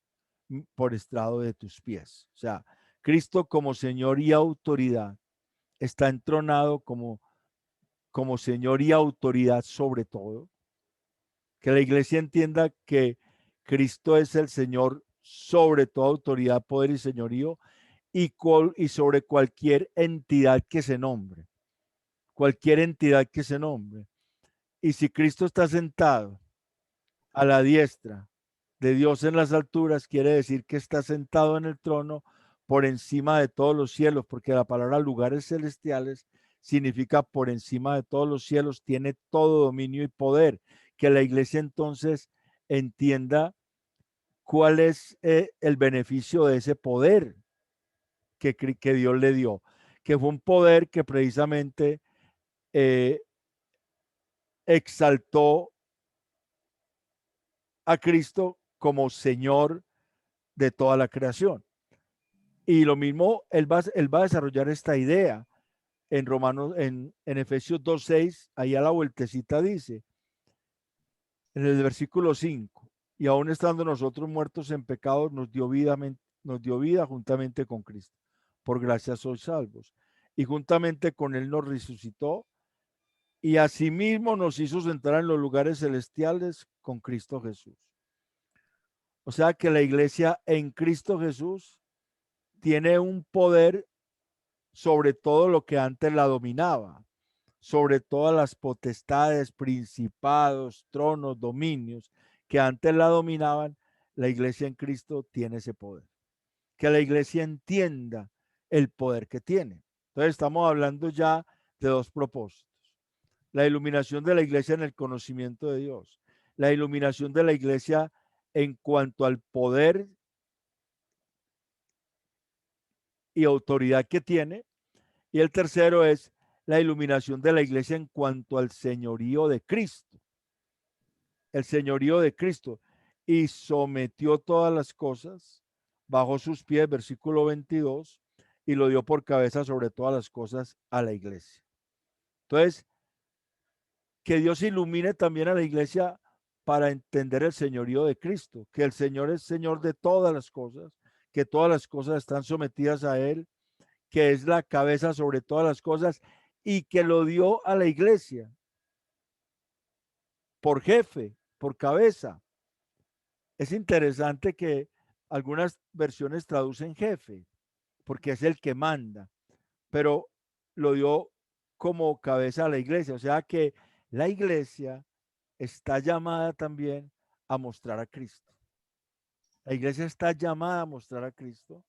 por estrado de tus pies. O sea, Cristo como Señor y autoridad está entronado como Señor y autoridad sobre todo. Que la iglesia entienda que Cristo es el Señor sobre toda autoridad, poder y señorío, y sobre cualquier entidad que se nombre. Cualquier entidad que se nombre. Y si Cristo está sentado a la diestra de Dios en las alturas, quiere decir que está sentado en el trono por encima de todos los cielos, porque la palabra lugares celestiales significa por encima de todos los cielos, tiene todo dominio y poder. Que la iglesia entonces entienda cuál es el beneficio de ese poder que Dios le dio, que fue un poder que precisamente exaltó a Cristo como Señor de toda la creación. Y lo mismo, él va a desarrollar esta idea en en Efesios 2:6, ahí a la vueltecita dice, en el versículo 5, y aún estando nosotros muertos en pecados, nos dio vida juntamente con Cristo. Por gracia sois salvos. Y juntamente con Él nos resucitó y asimismo nos hizo entrar en los lugares celestiales con Cristo Jesús. O sea que la iglesia en Cristo Jesús tiene un poder sobre todo lo que antes la dominaba, sobre todas las potestades, principados, tronos, dominios que antes la dominaban. La iglesia en Cristo tiene ese poder. Que la iglesia entienda el poder que tiene. Entonces estamos hablando ya de dos propósitos. La iluminación de la iglesia en el conocimiento de Dios. La iluminación de la iglesia en cuanto al poder y autoridad que tiene. Y el tercero es la iluminación de la iglesia en cuanto al señorío de Cristo. El señorío de Cristo. Y sometió todas las cosas bajo sus pies, versículo 22, y lo dio por cabeza sobre todas las cosas a la iglesia. Entonces, que Dios ilumine también a la iglesia para entender el señorío de Cristo, que el Señor es Señor de todas las cosas, que todas las cosas están sometidas a Él, que es la cabeza sobre todas las cosas y que lo dio a la iglesia por jefe, por cabeza. Es interesante que algunas versiones traducen jefe, porque es el que manda, pero lo dio como cabeza a la iglesia. O sea que la iglesia está llamada también a mostrar a Cristo. La iglesia está llamada a mostrar a Cristo,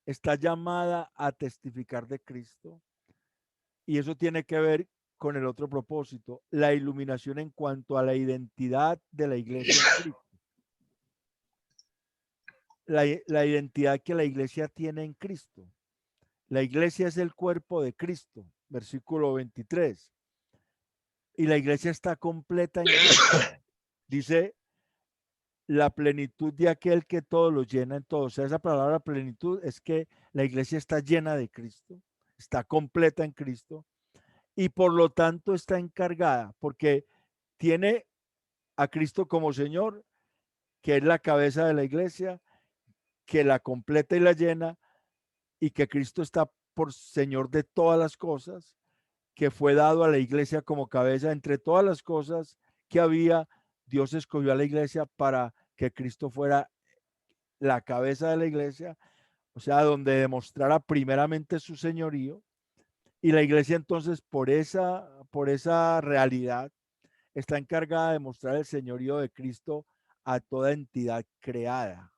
está llamada a testificar de Cristo, y eso tiene que ver con el otro propósito, la iluminación en cuanto a la identidad de la iglesia en Cristo. La identidad que la iglesia tiene en Cristo. La iglesia es el cuerpo de Cristo, versículo 23. Y la iglesia está completa en Cristo. Dice, la plenitud de aquel que todo lo llena en todo. O sea, esa palabra plenitud es que la iglesia está llena de Cristo, está completa en Cristo y por lo tanto está encargada porque tiene a Cristo como Señor, que es la cabeza de la iglesia, que la completa y la llena, y que Cristo está por Señor de todas las cosas, que fue dado a la iglesia como cabeza entre todas las cosas que había. Dios escogió a la iglesia para que Cristo fuera la cabeza de la iglesia, o sea, donde demostrara primeramente su señorío. Y la iglesia entonces por esa realidad está encargada de mostrar el señorío de Cristo a toda entidad creada.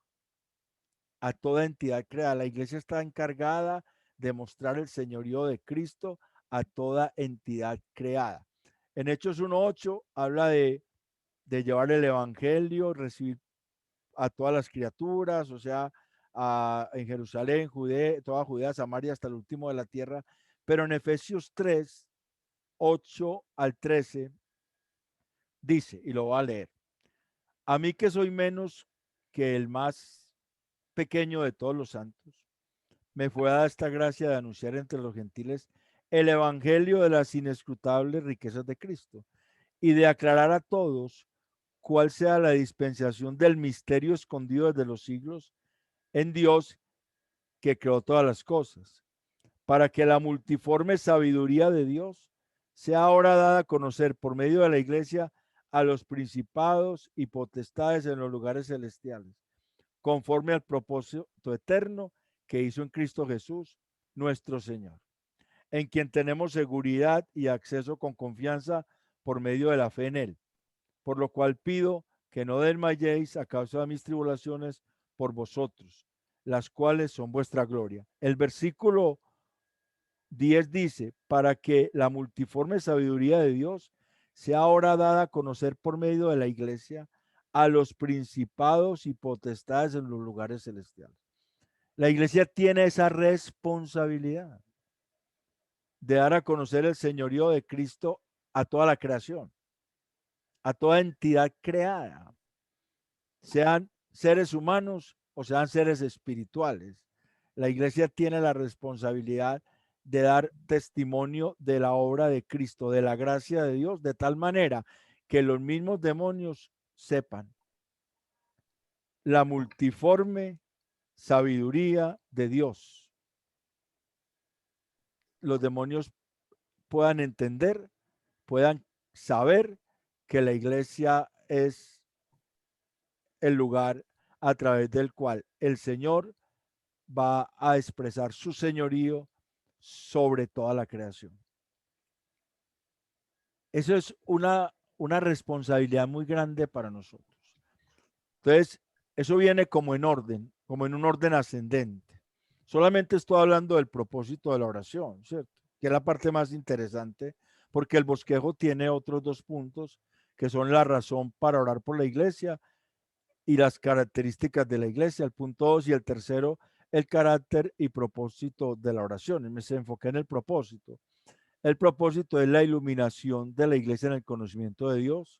A toda entidad creada. La iglesia está encargada de mostrar el señorío de Cristo a toda entidad creada. En Hechos 1:8 habla de llevar el evangelio, recibir a todas las criaturas, o sea, en Jerusalén, toda Judea, Samaria, hasta el último de la tierra. Pero en Efesios 3:8-13 dice, y lo voy a leer: a mí que soy menos que el más pequeño de todos los santos, me fue dada esta gracia de anunciar entre los gentiles el evangelio de las inescrutables riquezas de Cristo y de aclarar a todos cuál sea la dispensación del misterio escondido desde los siglos en Dios que creó todas las cosas, para que la multiforme sabiduría de Dios sea ahora dada a conocer por medio de la iglesia a los principados y potestades en los lugares celestiales, conforme al propósito eterno que hizo en Cristo Jesús, nuestro Señor, en quien tenemos seguridad y acceso con confianza por medio de la fe en Él. Por lo cual pido que no desmayéis a causa de mis tribulaciones por vosotros, las cuales son vuestra gloria. El versículo 10 dice, para que la multiforme sabiduría de Dios sea ahora dada a conocer por medio de la iglesia a los principados y potestades en los lugares celestiales. La iglesia tiene esa responsabilidad de dar a conocer el señorío de Cristo a toda la creación, a toda entidad creada, sean seres humanos o sean seres espirituales. La iglesia tiene la responsabilidad de dar testimonio de la obra de Cristo, de la gracia de Dios, de tal manera que los mismos demonios sepan la multiforme sabiduría de Dios. Los demonios puedan entender, puedan saber que la iglesia es el lugar a través del cual el Señor va a expresar su señorío sobre toda la creación. Eso es una responsabilidad muy grande para nosotros. Entonces, eso viene como en orden, como en un orden ascendente. Solamente estoy hablando del propósito de la oración, ¿cierto? Que es la parte más interesante, porque el bosquejo tiene otros 2 puntos, que son la razón para orar por la iglesia y las características de la iglesia, el punto 2, y el tercero, el carácter y propósito de la oración. Y me se enfoqué en el propósito. El propósito es la iluminación de la iglesia en el conocimiento de Dios,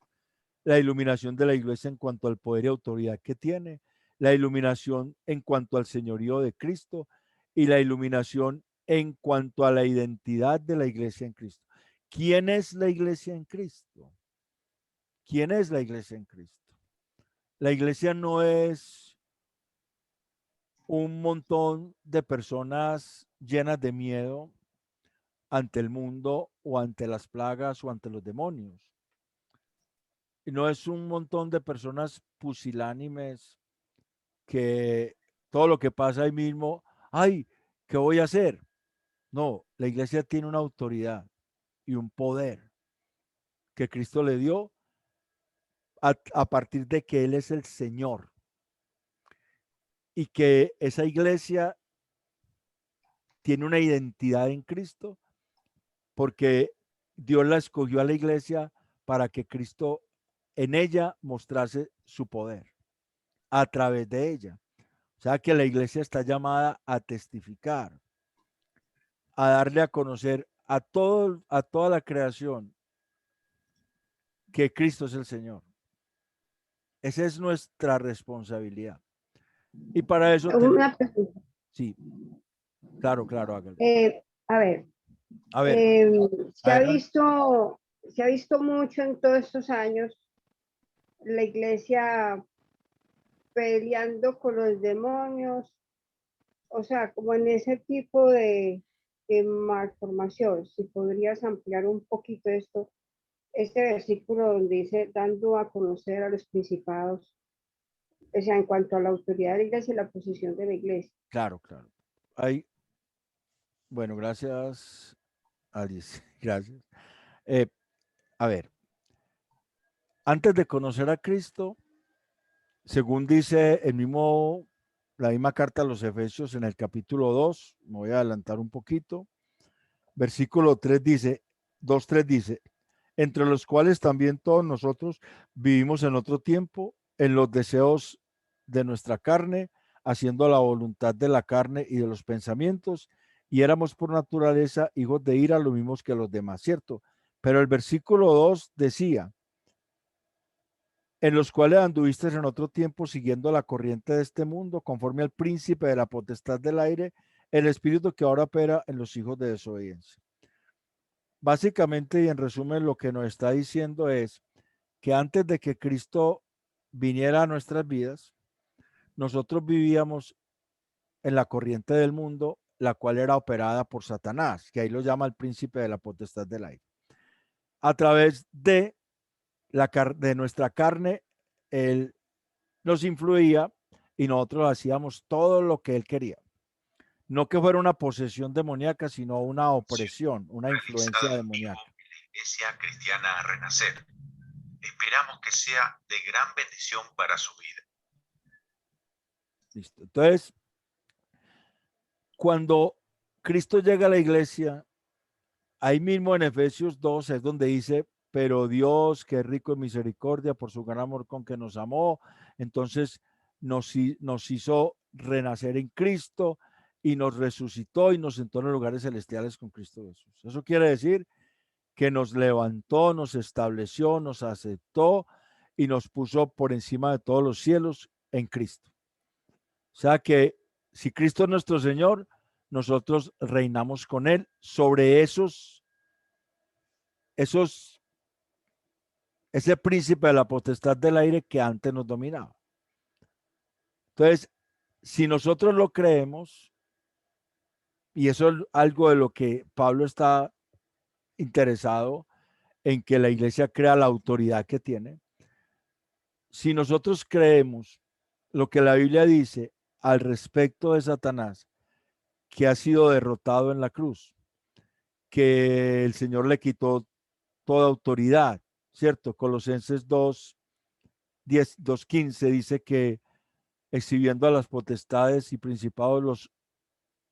la iluminación de la iglesia en cuanto al poder y autoridad que tiene, la iluminación en cuanto al señorío de Cristo y la iluminación en cuanto a la identidad de la iglesia en Cristo. ¿Quién es la iglesia en Cristo? ¿Quién es la iglesia en Cristo? La iglesia no es un montón de personas llenas de miedo ante el mundo o ante las plagas o ante los demonios. Y no es un montón de personas pusilánimes que todo lo que pasa ahí mismo, ay, ¿qué voy a hacer? No, la iglesia tiene una autoridad y un poder que Cristo le dio a partir de que Él es el Señor y que esa iglesia tiene una identidad en Cristo porque Dios la escogió a la iglesia para que Cristo en ella mostrase su poder a través de ella. O sea que la iglesia está llamada a testificar, a darle a conocer a toda la creación que Cristo es el Señor. Esa es nuestra responsabilidad. Y para eso tenemos... Una pregunta. Sí, claro, hágalo. A ver, A ver, se ha adelante. visto mucho en todos estos años la iglesia peleando con los demonios, o sea, como en ese tipo de malformación. Si podrías ampliar un poquito esto, este versículo donde dice, dando a conocer a los principados, o sea, en cuanto a la autoridad de la iglesia y la posición de la iglesia. Claro. Ahí, bueno, gracias, Alice. Gracias. Eh, a ver, antes de conocer a Cristo, según dice la misma carta a los Efesios en el capítulo 2, me voy a adelantar un poquito, versículo 3 dice, 2:3 dice, entre los cuales también todos nosotros vivimos en otro tiempo, en los deseos de nuestra carne, haciendo la voluntad de la carne y de los pensamientos, y éramos por naturaleza hijos de ira, lo mismos que los demás, ¿cierto? Pero el versículo 2 decía, en los cuales anduviste en otro tiempo siguiendo la corriente de este mundo, conforme al príncipe de la potestad del aire, el espíritu que ahora opera en los hijos de desobediencia. Básicamente y en resumen lo que nos está diciendo es que antes de que Cristo viniera a nuestras vidas, nosotros vivíamos en la corriente del mundo, la cual era operada por Satanás, que ahí lo llama el príncipe de la potestad del aire. A través de nuestra carne, él nos influía y nosotros hacíamos todo lo que él quería. No que fuera una posesión demoníaca, sino una opresión, una influencia demoníaca. Iglesia Cristiana Renacer. Esperamos que sea de gran bendición para su vida. Listo. Entonces, cuando Cristo llega a la iglesia, ahí mismo en Efesios 2 es donde dice, pero Dios, que es rico en misericordia por su gran amor con que nos amó, entonces nos hizo renacer en Cristo y nos resucitó y nos sentó en los lugares celestiales con Cristo Jesús. Eso quiere decir que nos levantó, nos estableció, nos aceptó y nos puso por encima de todos los cielos en Cristo. O sea que si Cristo es nuestro Señor, nosotros reinamos con Él sobre ese príncipe de la potestad del aire que antes nos dominaba. Entonces, si nosotros lo creemos, y eso es algo de lo que Pablo está interesado en que la iglesia crea la autoridad que tiene, si nosotros creemos lo que la Biblia dice al respecto de Satanás, que ha sido derrotado en la cruz, que el Señor le quitó toda autoridad, ¿cierto? Colosenses 2:15 dice que exhibiendo a las potestades y principados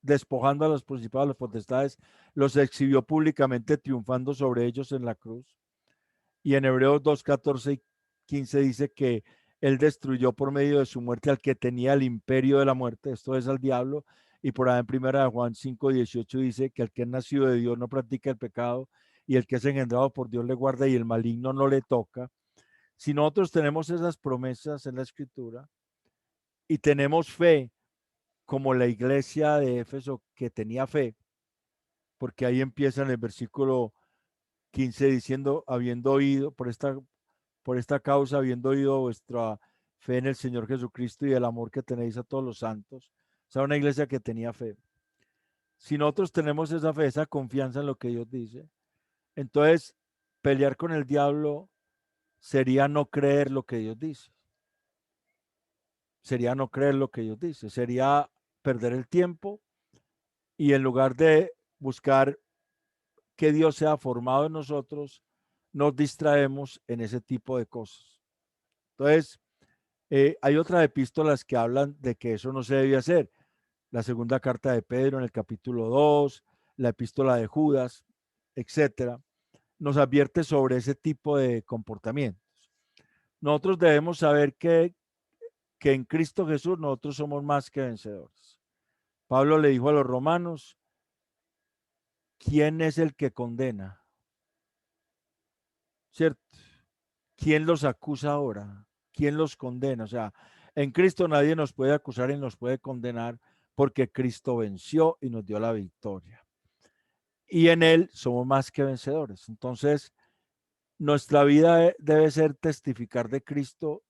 despojando a los principados, a los potestades, los exhibió públicamente triunfando sobre ellos en la cruz. Y en Hebreos 2, 14 y 15 dice que él destruyó por medio de su muerte al que tenía el imperio de la muerte, esto es al diablo. Y por ahí en primera de Juan 5, 18 dice que el que es nacido de Dios no practica el pecado, y el que es engendrado por Dios le guarda y el maligno no le toca. Si nosotros tenemos esas promesas en la Escritura y tenemos fe, como la iglesia de Éfeso que tenía fe, porque ahí empieza en el versículo 15 diciendo, habiendo oído, por esta causa, habiendo oído vuestra fe en el Señor Jesucristo y el amor que tenéis a todos los santos. O sea, una iglesia que tenía fe. Si nosotros tenemos esa fe, esa confianza en lo que Dios dice, entonces pelear con el diablo sería no creer lo que Dios dice. Sería no creer lo que Dios dice. Sería perder el tiempo y en lugar de buscar que Dios sea formado en nosotros, nos distraemos en ese tipo de cosas. Entonces, hay otras epístolas que hablan de que eso no se debe hacer. La segunda carta de Pedro en el capítulo 2, la epístola de Judas, etcétera, nos advierte sobre ese tipo de comportamientos. Nosotros debemos saber que en Cristo Jesús nosotros somos más que vencedores. Pablo le dijo a los romanos, ¿quién es el que condena? ¿Cierto? ¿Quién los acusa ahora? ¿Quién los condena? O sea, en Cristo nadie nos puede acusar y nos puede condenar porque Cristo venció y nos dio la victoria. Y en Él somos más que vencedores. Entonces, nuestra vida debe ser testificar de Cristo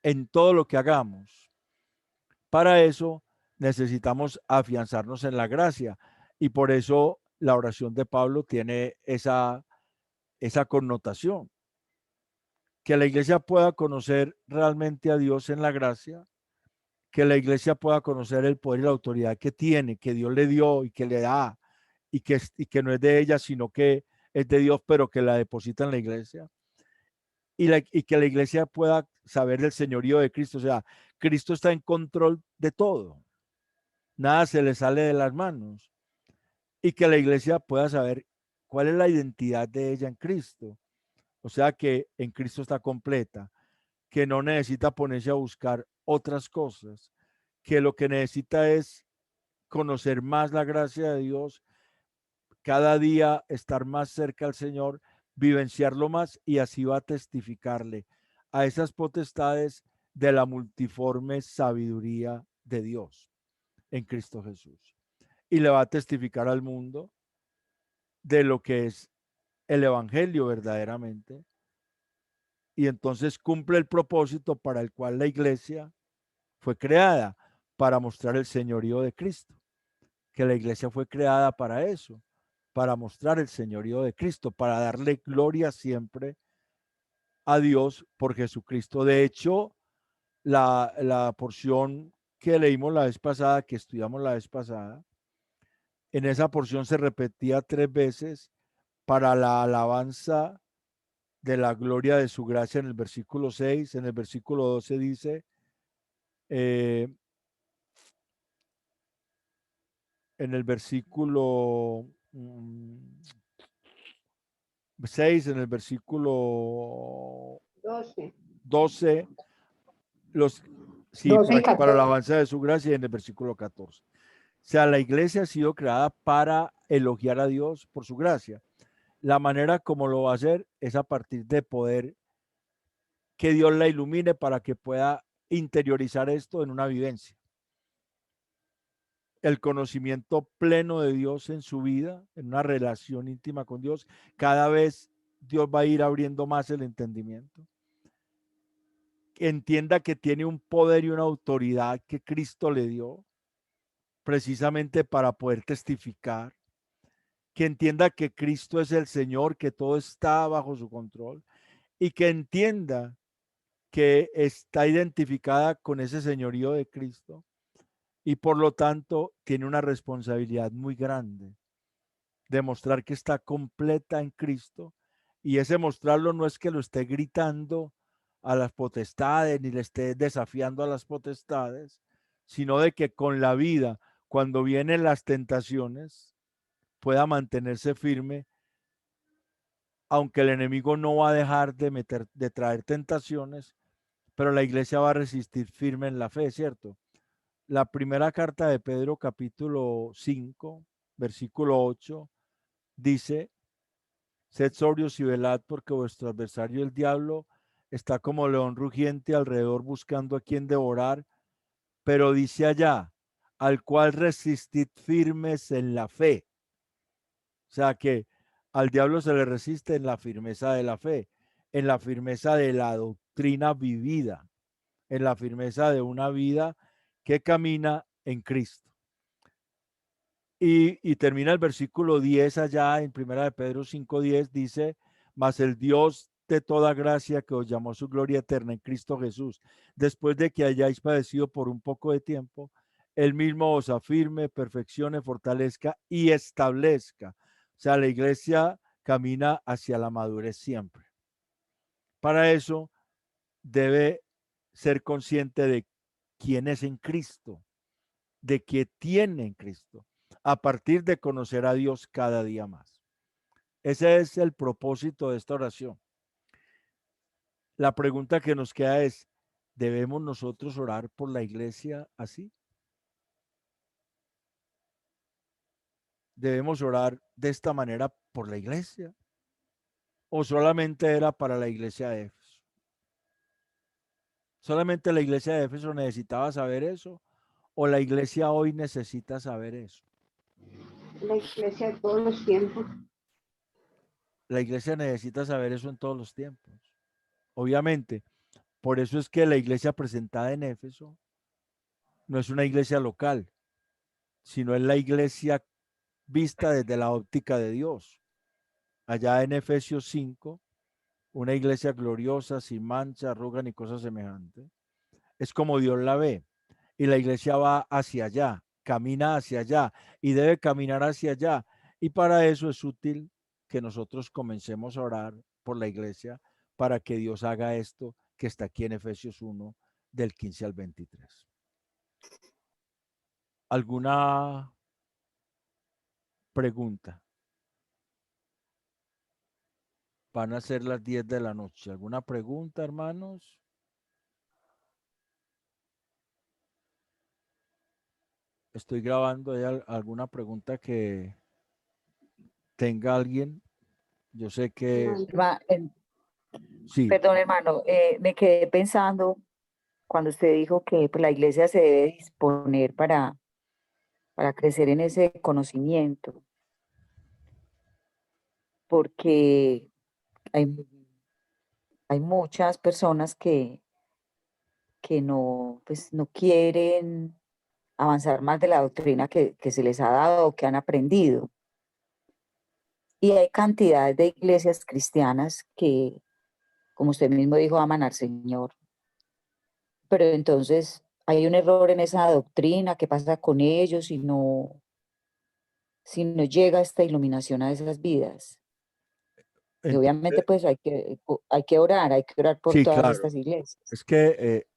en todo lo que hagamos. Para eso necesitamos afianzarnos en la gracia y por eso la oración de Pablo tiene esa connotación. Que la iglesia pueda conocer realmente a Dios en la gracia, que la iglesia pueda conocer el poder y la autoridad que tiene, que Dios le dio y que le da, y que no es de ella, sino que es de Dios, pero que la deposita en la iglesia. Y que la iglesia pueda saber del señorío de Cristo. O sea, Cristo está en control de todo. Nada se le sale de las manos. Y que la iglesia pueda saber cuál es la identidad de ella en Cristo. O sea, que en Cristo está completa, que no necesita ponerse a buscar otras cosas, que lo que necesita es conocer más la gracia de Dios, cada día estar más cerca al Señor, vivenciarlo más y así va a testificarle a esas potestades de la multiforme sabiduría de Dios en Cristo Jesús. Y le va a testificar al mundo de lo que es el Evangelio verdaderamente. Y entonces cumple el propósito para el cual la iglesia fue creada, para mostrar el señorío de Cristo. Que la iglesia fue creada para eso, para mostrar el señorío de Cristo, para darle gloria siempre a Dios por Jesucristo. De hecho, la porción que leímos la vez pasada, que estudiamos la vez pasada, en esa porción se repetía 3 veces para la alabanza de la gloria de su gracia en el versículo 6, en el versículo 12 dice, en el versículo 6, en el versículo 12, sí, 12 y para la 14. alabanza de su gracia, y en el versículo 14. O sea, la iglesia ha sido creada para elogiar a Dios por su gracia. La manera como lo va a hacer es a partir de poder que Dios la ilumine para que pueda interiorizar esto en una vivencia. El conocimiento pleno de Dios en su vida, en una relación íntima con Dios, cada vez Dios va a ir abriendo más el entendimiento. Que entienda que tiene un poder y una autoridad que Cristo le dio precisamente para poder testificar. Que entienda que Cristo es el Señor, que todo está bajo su control y que entienda que está identificada con ese señorío de Cristo y por lo tanto tiene una responsabilidad muy grande de mostrar que está completa en Cristo, y ese mostrarlo no es que lo esté gritando a las potestades ni le esté desafiando a las potestades, sino de que con la vida, cuando vienen las tentaciones pueda mantenerse firme, aunque el enemigo no va a dejar de traer tentaciones, pero la iglesia va a resistir firme en la fe, ¿cierto? La primera carta de Pedro, capítulo 5, versículo 8, dice: sed sobrios y velad, porque vuestro adversario el diablo está como león rugiente alrededor buscando a quien devorar, pero dice allá, al cual resistid firmes en la fe. O sea que al diablo se le resiste en la firmeza de la fe, en la firmeza de la doctrina vivida, en la firmeza de una vida que camina en Cristo. Y termina el versículo 10 allá en primera de Pedro 5:10, dice: mas el Dios de toda gracia, que os llamó a su gloria eterna en Cristo Jesús, después de que hayáis padecido por un poco de tiempo, él mismo os afirme, perfeccione, fortalezca y establezca. O sea, la iglesia camina hacia la madurez siempre. Para eso debe ser consciente de quién es en Cristo, de qué tiene en Cristo, a partir de conocer a Dios cada día más. Ese es el propósito de esta oración. La pregunta que nos queda es: ¿debemos nosotros orar por la iglesia así? ¿Debemos orar de esta manera por la iglesia? ¿O solamente era para la iglesia de Éfeso? ¿Solamente la iglesia de Éfeso necesitaba saber eso? ¿O la iglesia hoy necesita saber eso? La iglesia de todos los tiempos. La iglesia necesita saber eso en todos los tiempos. Obviamente, por eso es que la iglesia presentada en Éfeso no es una iglesia local, sino es la iglesia vista desde la óptica de Dios. Allá en Efesios 5, una iglesia gloriosa, sin mancha, arruga ni cosa semejante. Es como Dios la ve. Y la iglesia va hacia allá, camina hacia allá y debe caminar hacia allá. Y para eso es útil que nosotros comencemos a orar por la iglesia, para que Dios haga esto que está aquí en Efesios 1, del 15 al 23. ¿Alguna pregunta? Van a ser las 10 de la noche. ¿Alguna pregunta, hermanos? Estoy grabando. ¿Hay alguna pregunta que tenga alguien? Yo sé que sí. Perdón, hermano, me quedé pensando cuando usted dijo que pues, la iglesia se debe disponer para crecer en ese conocimiento, porque hay, hay muchas personas que no, pues, no quieren avanzar más de la doctrina que se les ha dado o que han aprendido. Y hay cantidades de iglesias cristianas que, como usted mismo dijo, aman al Señor. Pero entonces hay un error en esa doctrina. ¿Qué pasa con ellos si no llega esta iluminación a esas vidas? Y obviamente Entonces, pues hay que orar por sí, todas claro. estas iglesias. Es que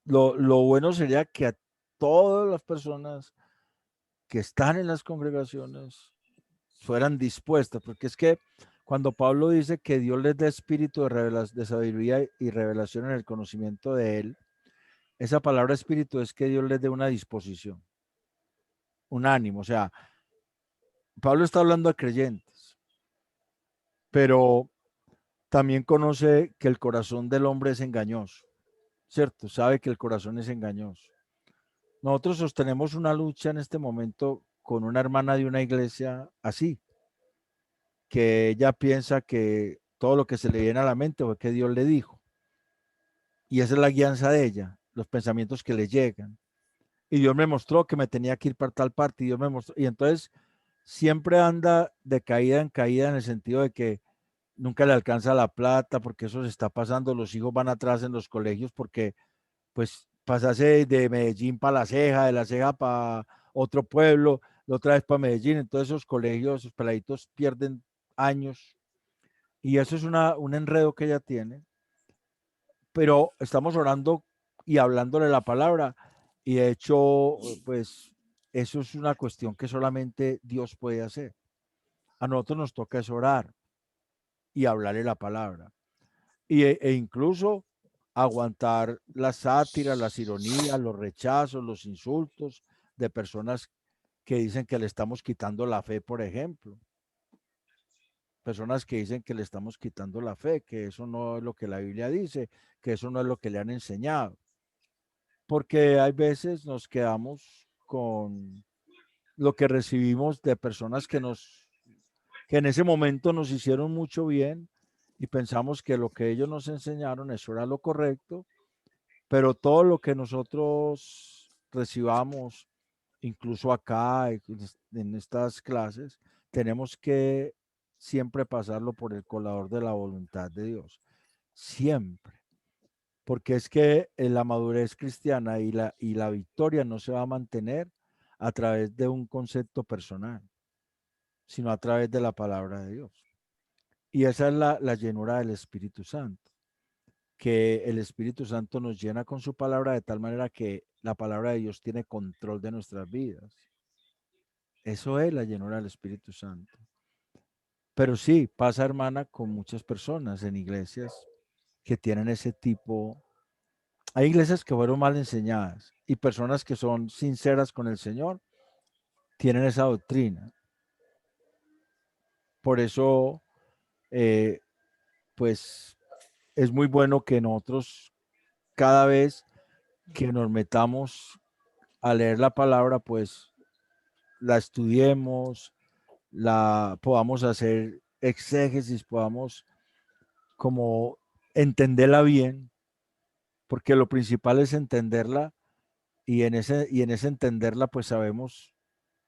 lo bueno sería que a todas las personas que están en las congregaciones fueran dispuestas, porque es que cuando Pablo dice que Dios les da espíritu de sabiduría y revelación en el conocimiento de Él, esa palabra espíritu es que Dios les dé una disposición, un ánimo. O sea, Pablo está hablando a creyentes, pero también conoce que el corazón del hombre es engañoso, ¿cierto? Sabe que el corazón es engañoso. Nosotros sostenemos una lucha en este momento con una hermana de una iglesia así, que ella piensa que todo lo que se le viene a la mente fue que Dios le dijo. Y esa es la guianza de ella, los pensamientos que le llegan. Y Dios me mostró que me tenía que ir para tal parte, y Dios me mostró. Y entonces siempre anda de caída en el sentido de que nunca le alcanza la plata, porque eso se está pasando, los hijos van atrás en los colegios, porque pues pasase de Medellín para La Ceja, de La Ceja para otro pueblo, de otra vez para Medellín. Entonces esos colegios, esos peladitos pierden años, y eso es un enredo que ella tiene. Pero estamos orando y hablándole la palabra, Y de hecho, pues eso es una cuestión que solamente Dios puede hacer. A nosotros nos toca es orar y hablarle la palabra. E incluso aguantar las sátiras, las ironías, los rechazos, los insultos de personas que dicen que le estamos quitando la fe, por ejemplo. Personas que dicen que le estamos quitando la fe, que eso no es lo que la Biblia dice, que eso no es lo que le han enseñado. Porque hay veces nos quedamos con lo que recibimos de personas que en ese momento nos hicieron mucho bien y pensamos que lo que ellos nos enseñaron, eso era lo correcto, pero todo lo que nosotros recibamos, incluso acá en estas clases, tenemos que siempre pasarlo por el colador de la voluntad de Dios. Siempre. Porque es que la madurez cristiana y la victoria no se va a mantener a través de un concepto personal, sino a través de la palabra de Dios. Y esa es la llenura del Espíritu Santo, que el Espíritu Santo nos llena con su palabra de tal manera que la palabra de Dios tiene control de nuestras vidas. Eso es la llenura del Espíritu Santo. Pero sí, pasa, hermana, con muchas personas en iglesias que tienen ese tipo. Hay iglesias que fueron mal enseñadas y personas que son sinceras con el Señor tienen esa doctrina. Por eso, pues, es muy bueno que nosotros cada vez que nos metamos a leer la palabra, pues, la estudiemos, la podamos hacer exégesis, podamos como entenderla bien, porque lo principal es entenderla y en ese entenderla, pues sabemos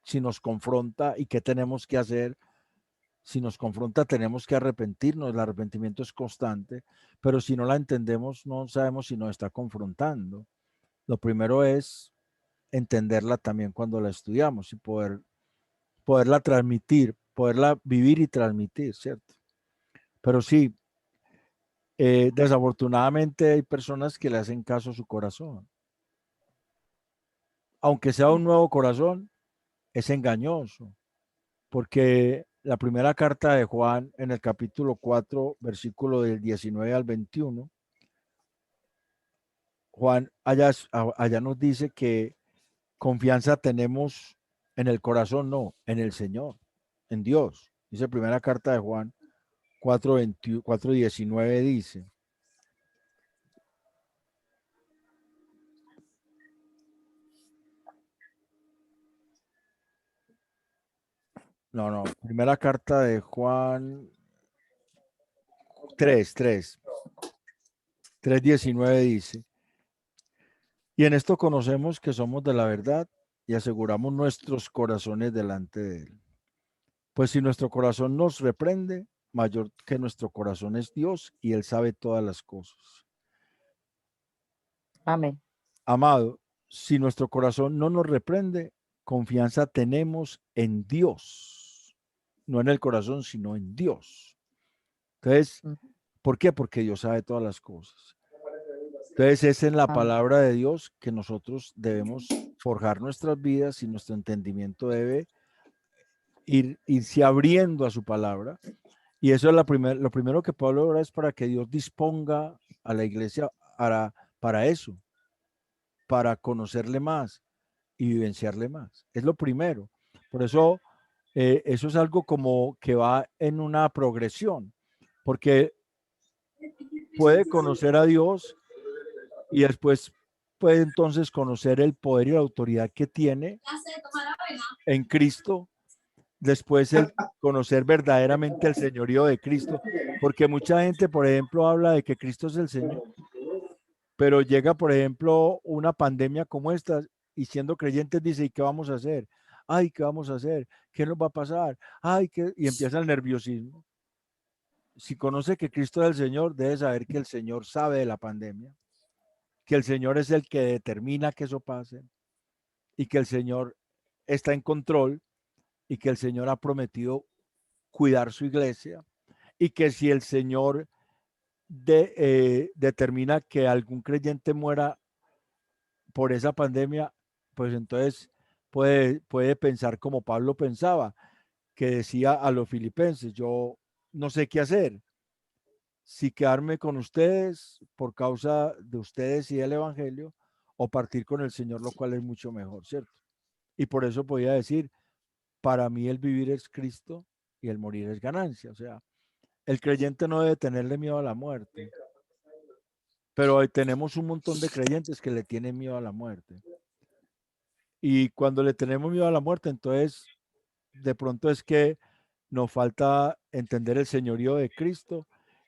si nos confronta y qué tenemos que hacer. Si nos confronta, tenemos que arrepentirnos. El arrepentimiento es constante, pero si no la entendemos, no sabemos si nos está confrontando. Lo primero es entenderla también cuando la estudiamos y poderla transmitir, poderla vivir y transmitir, ¿cierto? Pero sí, desafortunadamente hay personas que le hacen caso a su corazón. Aunque sea un nuevo corazón, es engañoso, porque la primera carta de Juan en el capítulo 4, versículo del 19 al 21, Juan allá nos dice que confianza tenemos en el corazón, no, en el Señor, en Dios. Dice primera carta de Juan 4:19 dice. No, primera carta de Juan 3:19 dice. Y en esto conocemos que somos de la verdad y aseguramos nuestros corazones delante de Él. Pues si nuestro corazón nos reprende, mayor que nuestro corazón es Dios y Él sabe todas las cosas. Amén. Amado, si nuestro corazón no nos reprende, confianza tenemos en Dios. No en el corazón, sino en Dios. Entonces, ¿por qué? Porque Dios sabe todas las cosas. Entonces, es en la palabra de Dios que nosotros debemos forjar nuestras vidas y nuestro entendimiento debe irse abriendo a su palabra. Y eso es lo primero que Pablo ora es para que Dios disponga a la iglesia para eso, para conocerle más y vivenciarle más. Es lo primero. Por eso, eso es algo como que va en una progresión, porque puede conocer a Dios y después puede entonces conocer el poder y la autoridad que tiene en Cristo. Después el conocer verdaderamente el señorío de Cristo, porque mucha gente, por ejemplo, habla de que Cristo es el Señor, pero llega, por ejemplo, una pandemia como esta y siendo creyentes dice, ¿y qué vamos a hacer? Ay, ¿qué vamos a hacer? ¿Qué nos va a pasar? Ay, ¿qué? Y empieza el nerviosismo. Si conoce que Cristo es el Señor, debe saber que el Señor sabe de la pandemia, que el Señor es el que determina que eso pase y que el Señor está en control y que el Señor ha prometido cuidar su iglesia y que si el Señor determina que algún creyente muera por esa pandemia, pues entonces puede pensar como Pablo pensaba, que decía a los filipenses, yo no sé qué hacer, si quedarme con ustedes por causa de ustedes y del Evangelio, o partir con el Señor, lo cual es mucho mejor, ¿cierto? Y por eso podía decir, para mí el vivir es Cristo y el morir es ganancia. O sea, el creyente no debe tenerle miedo a la muerte, pero hoy tenemos un montón de creyentes que le tienen miedo a la muerte. Y cuando le tenemos miedo a la muerte, entonces de pronto es que nos falta entender el señorío de Cristo,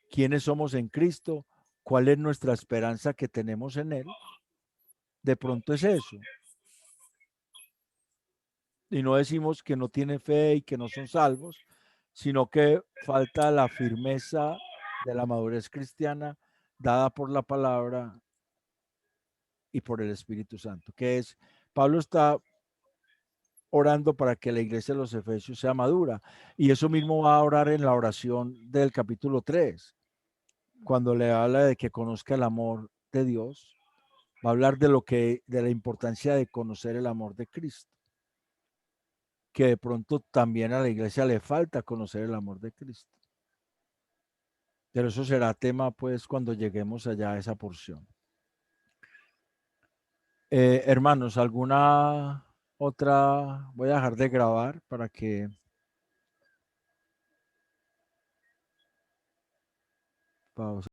quiénes somos en Cristo, cuál es nuestra esperanza que tenemos en Él. De pronto es eso. Y no decimos que no tienen fe y que no son salvos, sino que falta la firmeza de la madurez cristiana dada por la palabra y por el Espíritu Santo, que es, Pablo está orando para que la iglesia de los Efesios sea madura, y eso mismo va a orar en la oración del capítulo 3, cuando le habla de que conozca el amor de Dios, va a hablar de la importancia de conocer el amor de Cristo, que de pronto también a la iglesia le falta conocer el amor de Cristo. Pero eso será tema pues cuando lleguemos allá a esa porción. Hermanos, ¿alguna otra? Voy a dejar de grabar para que... Pausa.